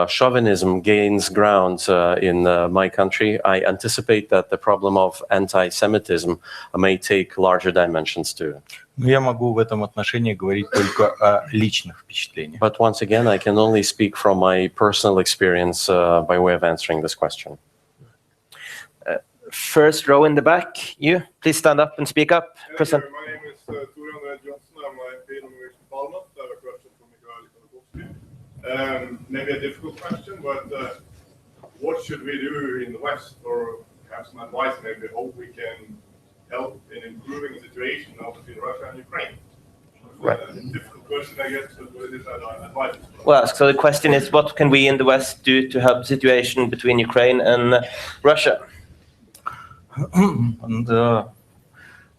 chauvinism gains ground in my country, I anticipate that the problem of anti-Semitism may take larger dimensions too. Но я могу в этом отношении говорить только о личных впечатлениях. But once again, I can only speak from my personal experience by way of answering this question. First row in the back, you please stand up and speak up. Present. My name is Toran Johnson. I'm an MP in University of Parliament. I have a question for Mikael Khodorkovsky. Maybe a difficult question, but what should we do in the West, or have some advice maybe how we can help in improving the situation now between Russia and Ukraine? Right. Difficult question, I guess, but what is advice? Well, so the question is, what can we in the West do to help the situation between Ukraine and Russia?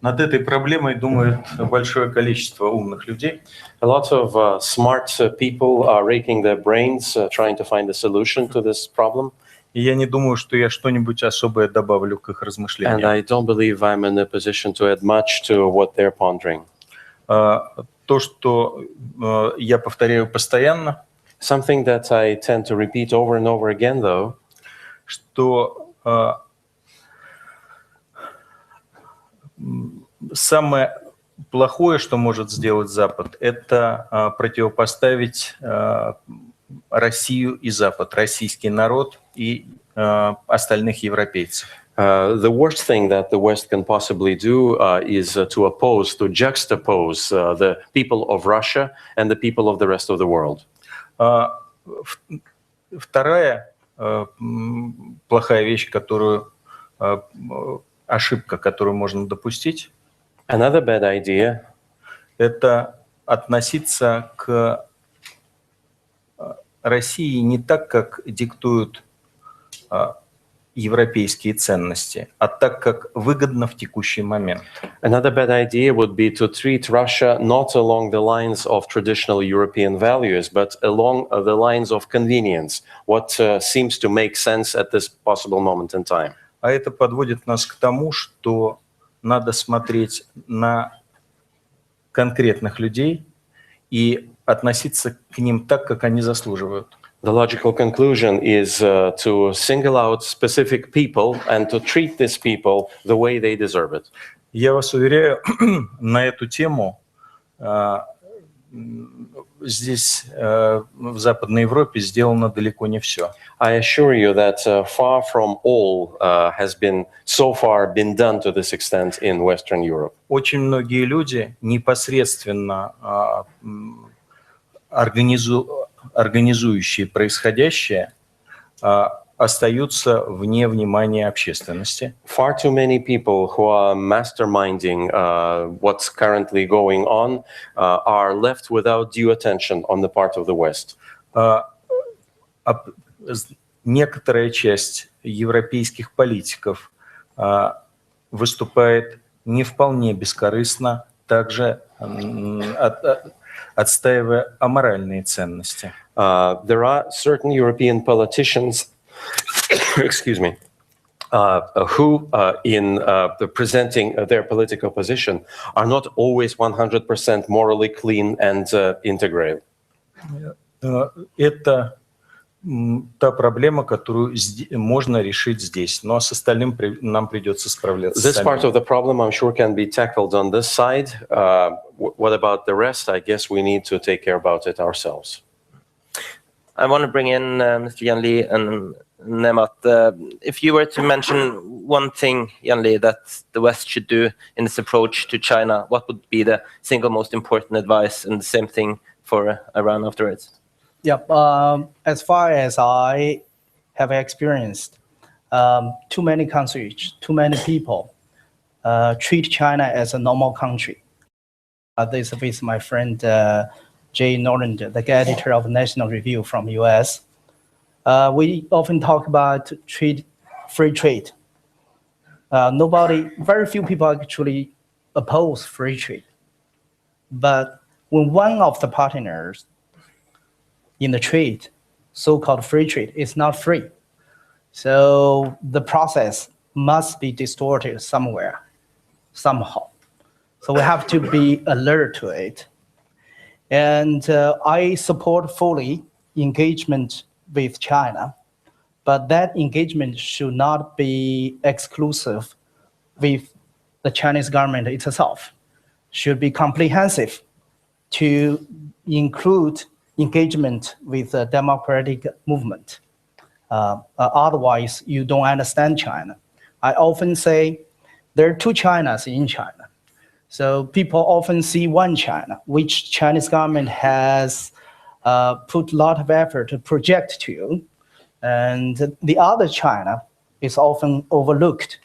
Над этой проблемой думает большое количество умных людей. A lot of smart people are raking their brains trying to find a solution to this problem. И я не думаю, что я что-нибудь особое добавлю к их And размышлениям. I don't believe I'm in a position to add much to what they're pondering. То, что я повторяю постоянно, Something that I tend to repeat over and over again, though, что самое плохое, что может сделать Запад, это противопоставить Россию и Запад, российский народ и остальных европейцев. the worst thing that the West can possibly do is to juxtapose the people of Russia and the people of the rest of the world. Вторая плохая вещь, ошибка, которую можно допустить, Another bad idea это относиться к России не так, как диктуют европейские ценности, а так, как выгодно в текущий момент. Another bad idea would be to treat Russia not along the lines of traditional European values, but along the lines of convenience, what seems to make sense at this possible moment in time. А это подводит нас к тому, что надо смотреть на конкретных людей и относиться к ним так, как они заслуживают. The logical conclusion is to single out specific people and to treat these people the way they deserve it. Я вас уверяю, на эту тему здесь, в Западной Европе, сделано далеко не все. I assure you that far from all has been so far been done to this extent in Western Europe. Очень многие люди непосредственно организующие происходящее, остаются вне внимания общественности. Far too many people who are masterminding what's currently going on are left without due attention on the part of the West. Некоторая часть европейских политиков выступает не вполне бескорыстно, также отстаивая аморальные ценности. There are certain European politicians, excuse me, who, in presenting their political position, are not always 100% morally clean and integral. Это та проблема, которую можно решить здесь, но с остальным нам придется справляться. This part of the problem, I'm sure, can be tackled on this side. What about the rest? I guess we need to take care about it ourselves. I want to bring in Mr. Yan-Li and Nemat. If you were to mention one thing, Yan-Li, that the West should do in this approach to China, what would be the single most important advice, and the same thing for Iran afterwards? Yeah, as far as I have experienced, too many countries, too many people treat China as a normal country. This is with my friend Jay Norland, the editor of National Review from US. We often talk about free trade. Very few people actually oppose free trade. But when one of the partners in the trade, so-called free trade, is not free, so the process must be distorted somewhere, somehow. So we have to be alert to it. And I support fully engagement with China, but that engagement should not be exclusive with the Chinese government itself. Should be comprehensive to include engagement with the democratic movement. Otherwise, you don't understand China. I often say there are two Chinas in China. So people often see one China, which Chinese government has put a lot of effort to project to, and the other China is often overlooked.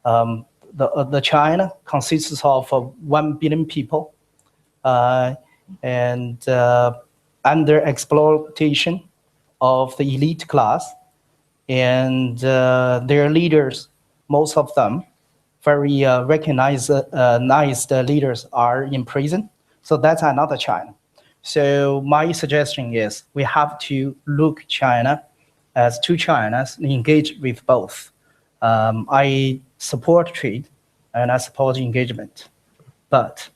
The China consists of 1 billion people, and under exploitation of the elite class, and their leaders, most of them, very recognized leaders are in prison. So that's another China. So my suggestion is we have to look China as two Chinas and engage with both. I support trade and I support engagement. But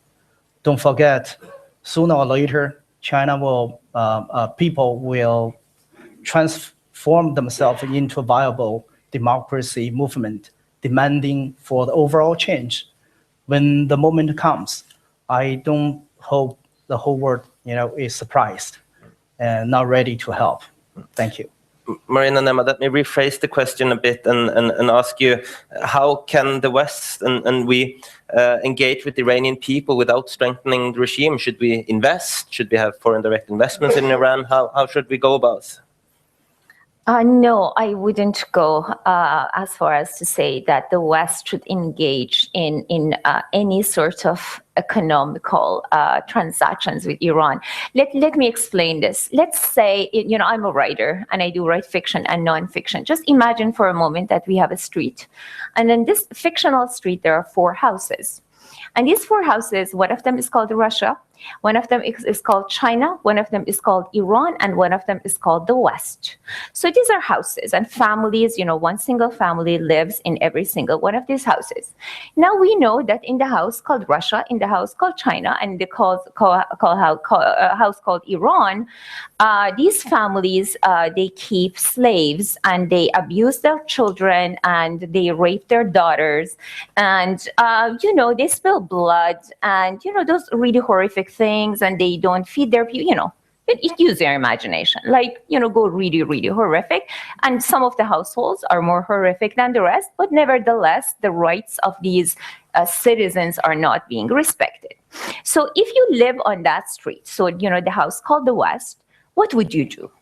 don't forget, sooner or later, people will transform themselves into a viable democracy movement, demanding for the overall change. When the moment comes, I don't hope the whole world, is surprised and not ready to help. Thank you. Marina and Emma, let me rephrase the question a bit and ask you, how can the West and we engage with the Iranian people without strengthening the regime? Should we invest? Should we have foreign direct investments in Iran? How should we go about? No, I wouldn't go as far as to say that the West should engage in any sort of economical transactions with Iran. Let me explain this. Let's say, I'm a writer and I do write fiction and nonfiction. Just imagine for a moment that we have a street. And in this fictional street, there are 4 houses. And these 4 houses, one of them is called Russia, one of them is called China, one of them is called Iran, and one of them is called the West. So these are houses and families, one single family lives in every single one of these houses. Now we know that in the house called Russia, in the house called China, and the house called Iran, these families, they keep slaves and they abuse their children and they rape their daughters and, they spill blood and, those really horrific things, and they don't feed their people, use their imagination, go really, really horrific. And some of the households are more horrific than the rest, but nevertheless, the rights of these citizens are not being respected. So if you live on that street, so, the house called the West, what would you do?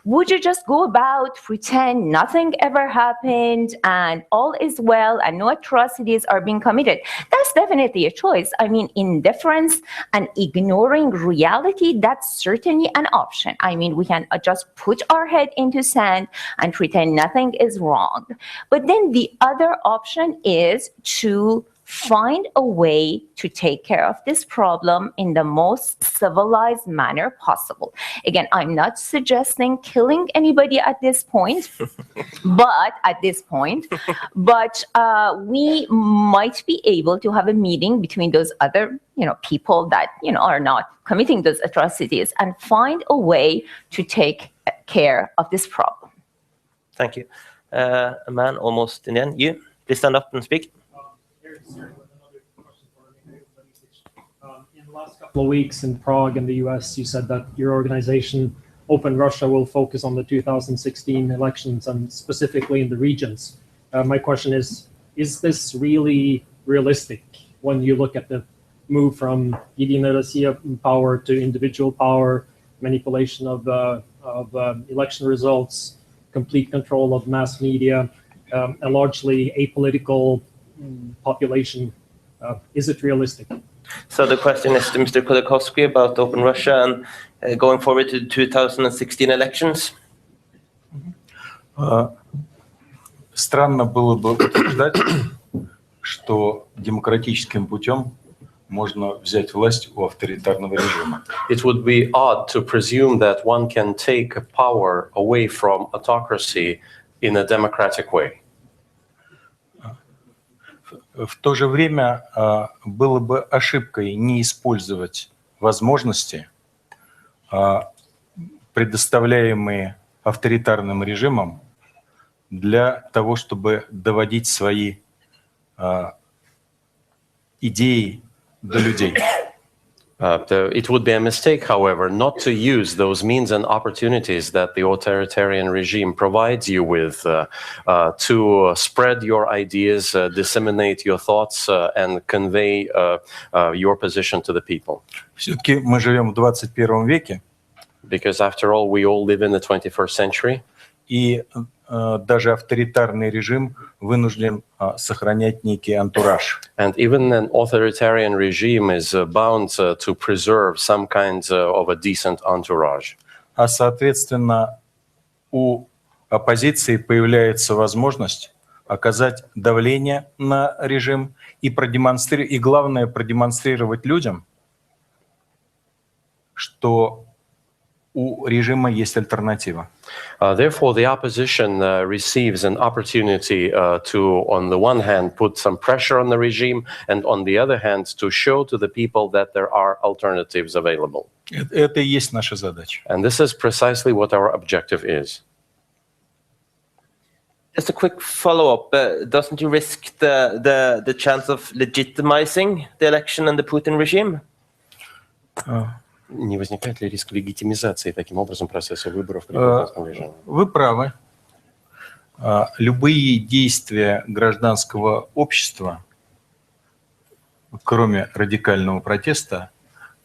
Would you just go about, pretend nothing ever happened and all is well and no atrocities are being committed? That's definitely a choice. I mean, indifference and ignoring reality, that's certainly an option. I mean, we can just put our head into sand and pretend nothing is wrong. But then the other option is to find a way to take care of this problem in the most civilized manner possible. Again, I'm not suggesting killing anybody at this point, but we might be able to have a meeting between those other, people that, are not committing those atrocities and find a way to take care of this problem. Thank you. A man almost in the end. You, please stand up and speak. In the last couple of weeks in Prague in the US, you said that your organization, Open Russia, will focus on the 2016 elections and specifically in the regions. My question is this really realistic when you look at the move from Единая Россия power to individual power, manipulation of election results, complete control of mass media, a largely apolitical population? Is it realistic? So the question is to Mr. Khodorkovsky about Open Russia and going forward to the 2016 elections. Странно было бы утверждать, что демократическим путем можно взять власть у авторитарного режима. It would be odd to presume that one can take power away from autocracy in a democratic way. В то же время было бы ошибкой не использовать возможности, предоставляемые авторитарным режимом, для того, чтобы доводить свои идеи до людей. It would be a mistake, however, not to use those means and opportunities that the authoritarian regime provides you with to spread your ideas, disseminate your thoughts, and convey your position to the people. Все-таки мы живем в 21 веке. Because after all, we all live in the 21st century. И даже авторитарный режим вынужден сохранять некий антураж. And even an authoritarian regime is bound to preserve some kind of a decent entourage. А соответственно, у оппозиции появляется возможность оказать давление на режим и продемонстрировать, и главное, продемонстрировать людям, что у режима есть альтернатива. Therefore, the opposition receives an opportunity to, on the one hand, put some pressure on the regime, and on the other hand, to show to the people that there are alternatives available. Это и есть наша задача. And this is precisely what our objective is. Just a quick follow-up. Doesn't you risk the chance of legitimizing the election and the Putin regime? Не возникает ли риск легитимизации таким образом процесса выборов при путинском режиме? Вы правы. Любые действия гражданского общества, кроме радикального протеста,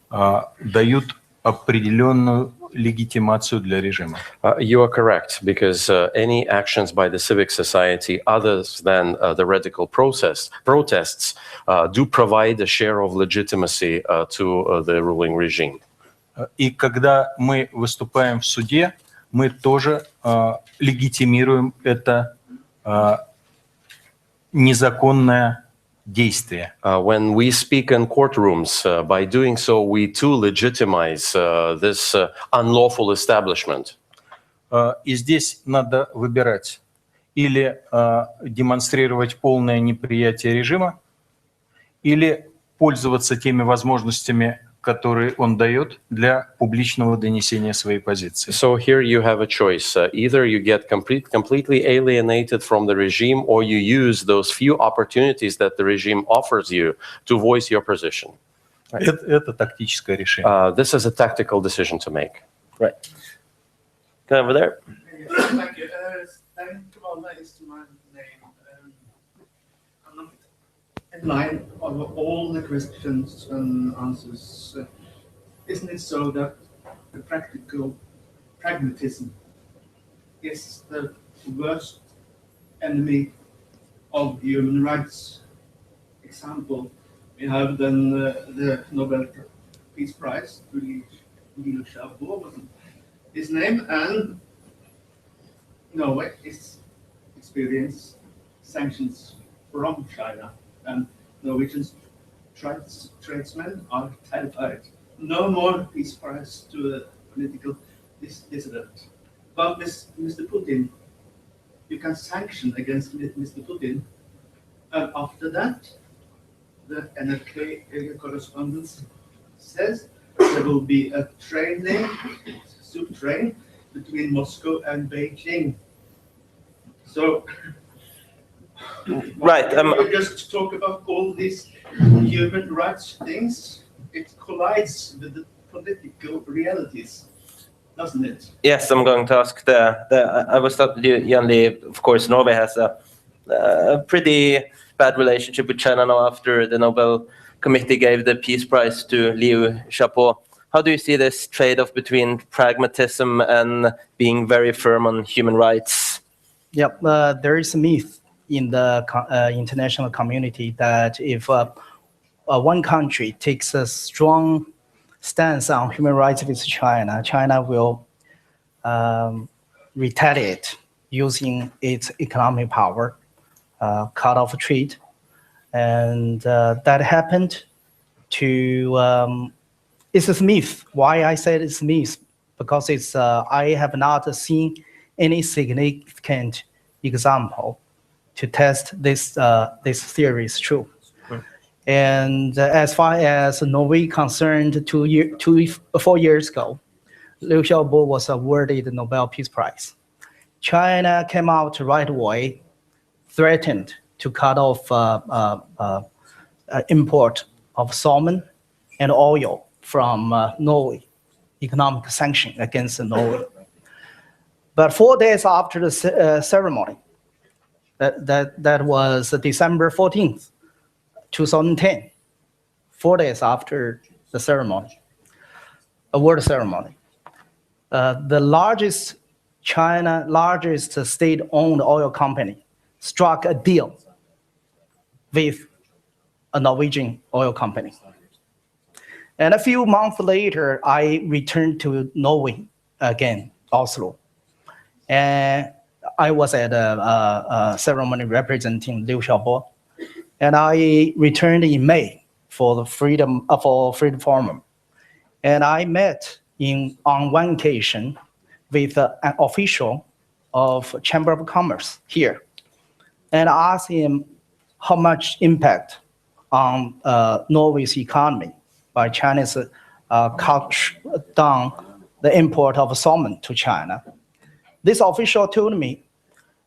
дают определенную легитимацию для режима. You are correct, because any actions by the civic society other than the radical protests do provide a share of legitimacy to the ruling regime. И когда мы выступаем в суде, мы тоже легитимируем это незаконное действие. When we speak in courtrooms, by doing so, we too legitimize this unlawful establishment. И здесь надо выбирать: или демонстрировать полное неприятие режима, или пользоваться теми возможностями, которые он дает для публичного донесения своей позиции. So here you have a choice. Either you get completely alienated from the regime, or you use those few opportunities that the regime offers you to voice your position. Это тактическое решение. This is a tactical decision to make. Right. Go over there. Thank you. Is my name. In line of all the questions and answers, isn't it so that the practical pragmatism is the worst enemy of human rights? Example, we have then the Nobel Peace Prize to Liu Xiaobo, his name, and Norway is experience sanctions from China, and Norwegian tradesmen are terrified. No more peace prize to a political dissident. But Mr. Putin, you can sanction against Mr. Putin, and after that, the NRK correspondence says there will be a soup train between Moscow and Beijing. So, Right. We just talk about all these human rights things. It collides with the political realities, doesn't it? Yes, I'm going to ask I was talking to you, Jan. Of course, Norway has a pretty bad relationship with China now after the Nobel Committee gave the Peace Prize to Liu Xiaobo. How do you see this trade-off between pragmatism and being very firm on human rights? Yep, there is a myth in the international community that if one country takes a strong stance on human rights with China, China will retaliate using its economic power, cut off trade. And that happened to, it's a myth. Why I said it's a myth? Because it's, I have not seen any significant example to test this theory is true. And as far as Norway concerned, 4 years ago, Liu Xiaobo was awarded the Nobel Peace Prize. China came out right away, threatened to cut off import of salmon and oil from Norway, economic sanction against Norway. But 4 days after the ceremony, that was December 14th, 2010, 4 days after the ceremony, award ceremony. The largest state-owned oil company struck a deal with a Norwegian oil company. And a few months later, I returned to Norway again, Oslo. And I was at a ceremony representing Liu Xiaobo. And I returned in May for the Freedom Forum. And I met on one occasion with an official of Chamber of Commerce here, and I asked him how much impact on Norway's economy by China's cut down the import of salmon to China. This official told me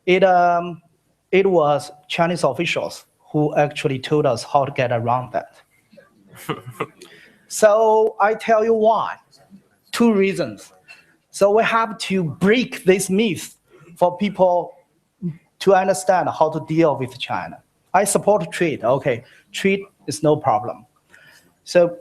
it was Chinese officials who actually told us how to get around that. So I tell you why. 2 reasons. So we have to break this myth for people to understand how to deal with China. I support trade. Okay, trade is no problem. So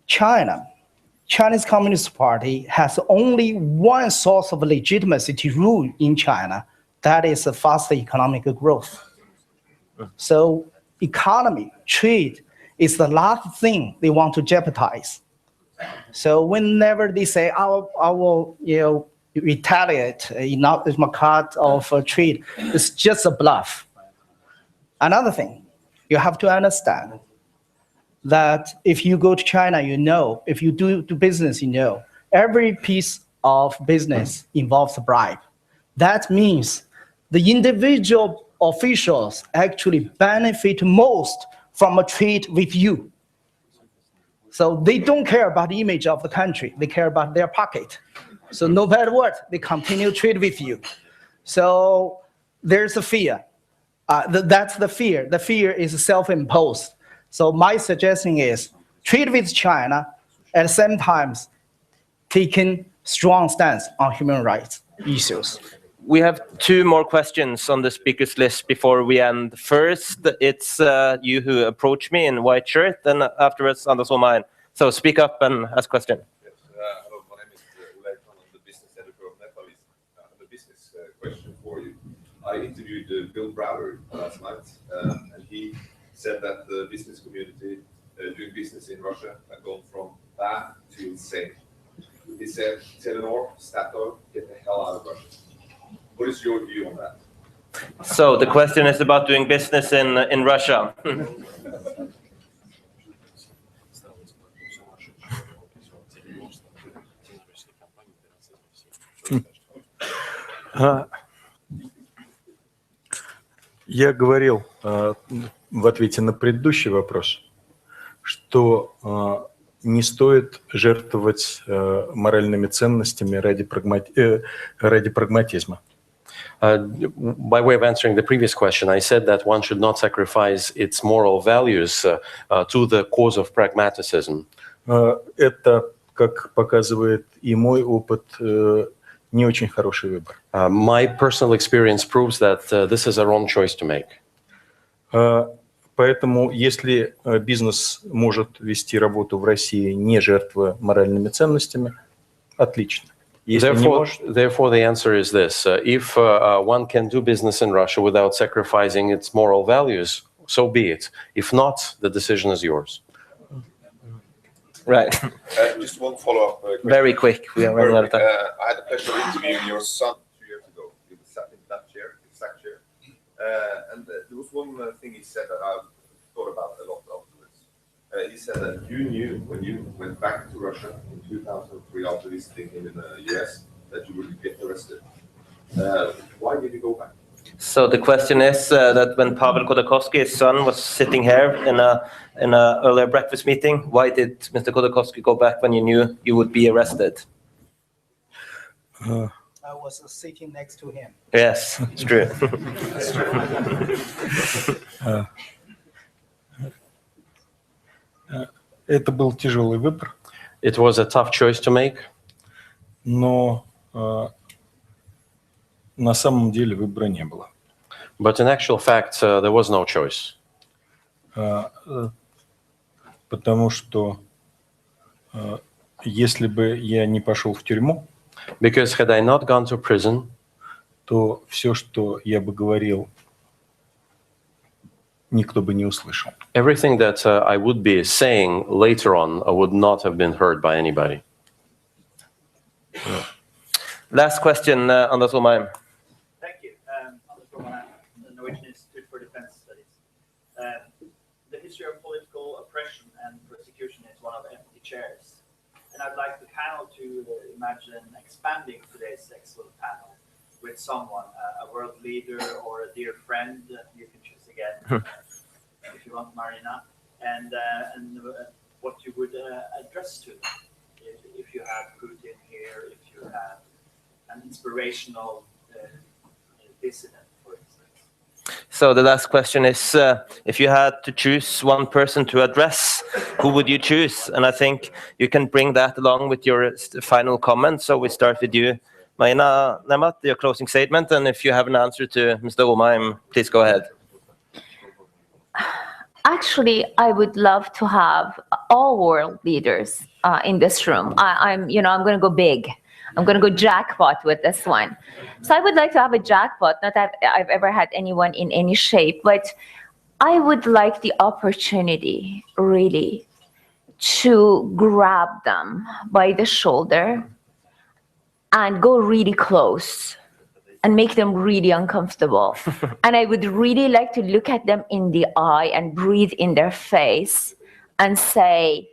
Chinese Communist Party has only one source of legitimacy to rule in China. That is a faster economic growth. So economy, trade is the last thing they want to jeopardize. So whenever they say, I will retaliate in my cut of trade, it's just a bluff. Another thing, you have to understand that if you go to China, if you do business, every piece of business involves a bribe. That means the individual officials actually benefit most from a trade with you. So they don't care about the image of the country, they care about their pocket. So no matter what, they continue to trade with you. So there's a fear. That's the fear. The fear is self-imposed. So my suggestion is trade with China, at the same time taking strong stance on human rights issues. We have 2 more questions on the speakers list before we end. First, it's you who approached me in white shirt, and afterwards, Anders Holmein. So speak up and ask question. Yes, hello, my name is Ulay Khan. I'm the business editor of Nepalese. I have a business question for you. I interviewed Bill Browder last night, and he said that the business community doing business in Russia had gone from bad to insane. He said, Telenor, Statoil, get the hell out of Russia. What is your view on that? So the question is about doing business in Russia. Я говорил в ответе на предыдущий вопрос, что не стоит жертвовать моральными ценностями ради прагматизма. By way of answering the previous question, I said that one should not sacrifice its moral values to the cause of pragmatism. Это, как показывает и мой опыт, не очень хороший выбор. My personal experience proves that this is a wrong choice to make. Поэтому, если бизнес может вести работу в России, не жертвуя моральными ценностями, отлично. Therefore, the answer is this. If one can do business in Russia without sacrificing its moral values, so be it. If not, the decision is yours. Right. Just one follow-up question. Very quick. We are running out of time. I had the pleasure of interviewing your son 2 years ago. He was sat in that chair, exact chair. And there was one thing he said that I thought about a lot afterwards. He said that you knew when you went back to Russia in 2003 after visiting him in the US that you would get arrested. Why did you go back? So the question is that when Pavel Khodorkovsky, his son, was sitting here in a earlier breakfast meeting, why did Mr. Khodorkovsky go back when you knew you would be arrested? I was sitting next to him. Yes, it's true. Это был тяжелый выбор. It was a tough choice to make. Но на самом деле выбора не было. But in actual fact, there was no choice. Потому что если бы я не пошел в тюрьму, because had I not gone to prison, то все, что я бы говорил, никто бы не услышал. Everything that I would be saying later on would not have been heard by anybody. Last question, Anders Holmein. Thank you. Anders Holmein, the Norwegian Institute for Defense Studies. The history of political oppression and persecution is one of empty chairs. And I'd like the panel to imagine expanding today's excellent panel with someone, a world leader or a dear friend. You can choose again if you want, Marina. And what you would address to them. If you have Putin here, if you have an inspirational dissident, for instance. So the last question is, if you had to choose one person to address, who would you choose? And I think you can bring that along with your final comment. So we start with you, Marina Nemat, your closing statement. And if you have an answer to Mr. Omaim, please go ahead. Actually, I would love to have all world leaders in this room. I'm going to go big. I'm going to go jackpot with this one. So I would like to have a jackpot. Not that I've ever had anyone in any shape, but I would like the opportunity, really, to grab them by the shoulder and go really close and make them really uncomfortable. And I would really like to look at them in the eye and breathe in their face and say,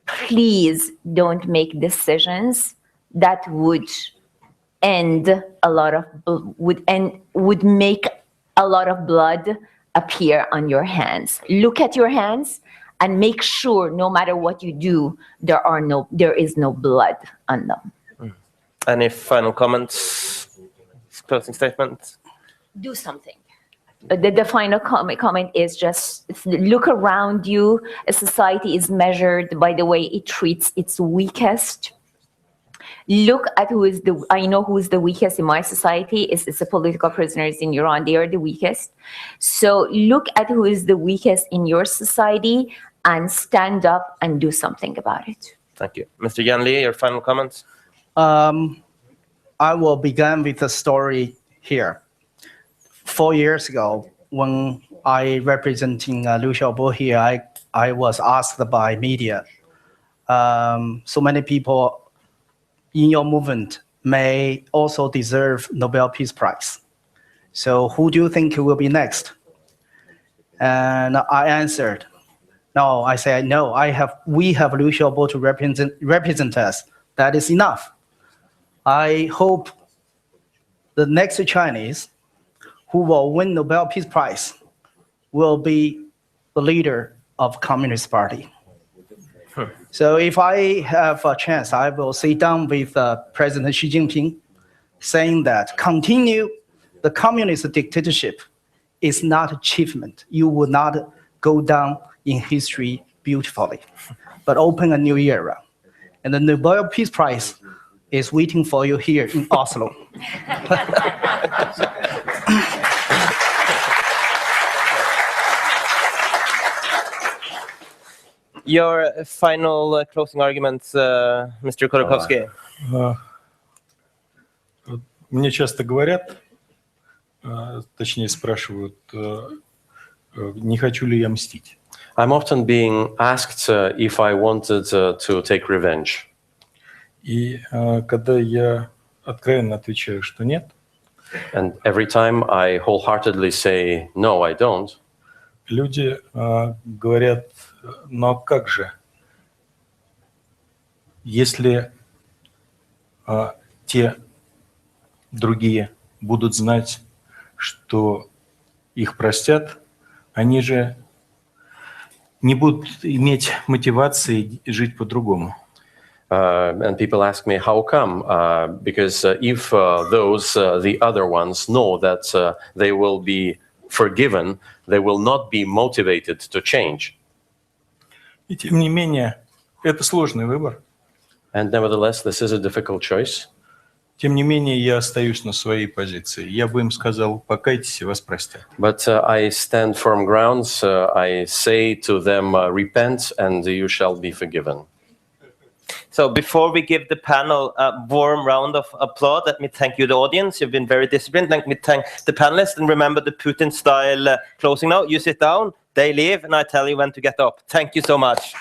please don't make decisions that would end a lot of would make a lot of blood appear on your hands. Look at your hands and make sure no matter what you do, there is no blood on them. Any final comments? Closing statement? Do something. The final comment is just look around you. A society is measured by the way it treats its weakest. Look at I know who is the weakest in my society. It's the political prisoners in Iran. They are the weakest. So look at who is the weakest in your society and stand up and do something about it. Thank you. Mr. Yan Lee, your final comments? I will begin with a story here. 4 years ago, when I representing Liu Xiaobo here, I was asked by media, so many people in your movement may also deserve Nobel Peace Prize. So who do you think will be next? And I answered, no, I said, no, we have Liu Xiaobo to represent us. That is enough. I hope the next Chinese who will win Nobel Peace Prize will be the leader of Communist Party. So if I have a chance, I will sit down with President Xi Jinping saying that continue the communist dictatorship is not achievement. You will not go down in history beautifully, but open a new era. And the Nobel Peace Prize is waiting for you here in Oslo. Your final closing arguments, Mr. Khodorkovsky. Мне часто говорят, точнее спрашивают, не хочу ли я мстить. I'm often being asked if I wanted to take revenge. И когда я откровенно отвечаю, что нет, and every time I wholeheartedly say, no, I don't, люди говорят, но как же, если те другие будут знать, что их простят, они же не будут иметь мотивации жить по-другому. And people ask me, how come? Because if the other ones know that they will be forgiven, they will not be motivated to change. И тем не менее, это сложный выбор. And nevertheless, this is a difficult choice. Тем не менее, я остаюсь на своей позиции. Я бы им сказал, покайтесь, и вас простят. But I stand firm grounds. I say to them, repent, and you shall be forgiven. So before we give the panel a warm round of applause, let me thank you, the audience. You've been very disciplined. Let me thank the panelists. And remember the Putin-style closing now. You sit down, they leave, and I tell you when to get up. Thank you so much.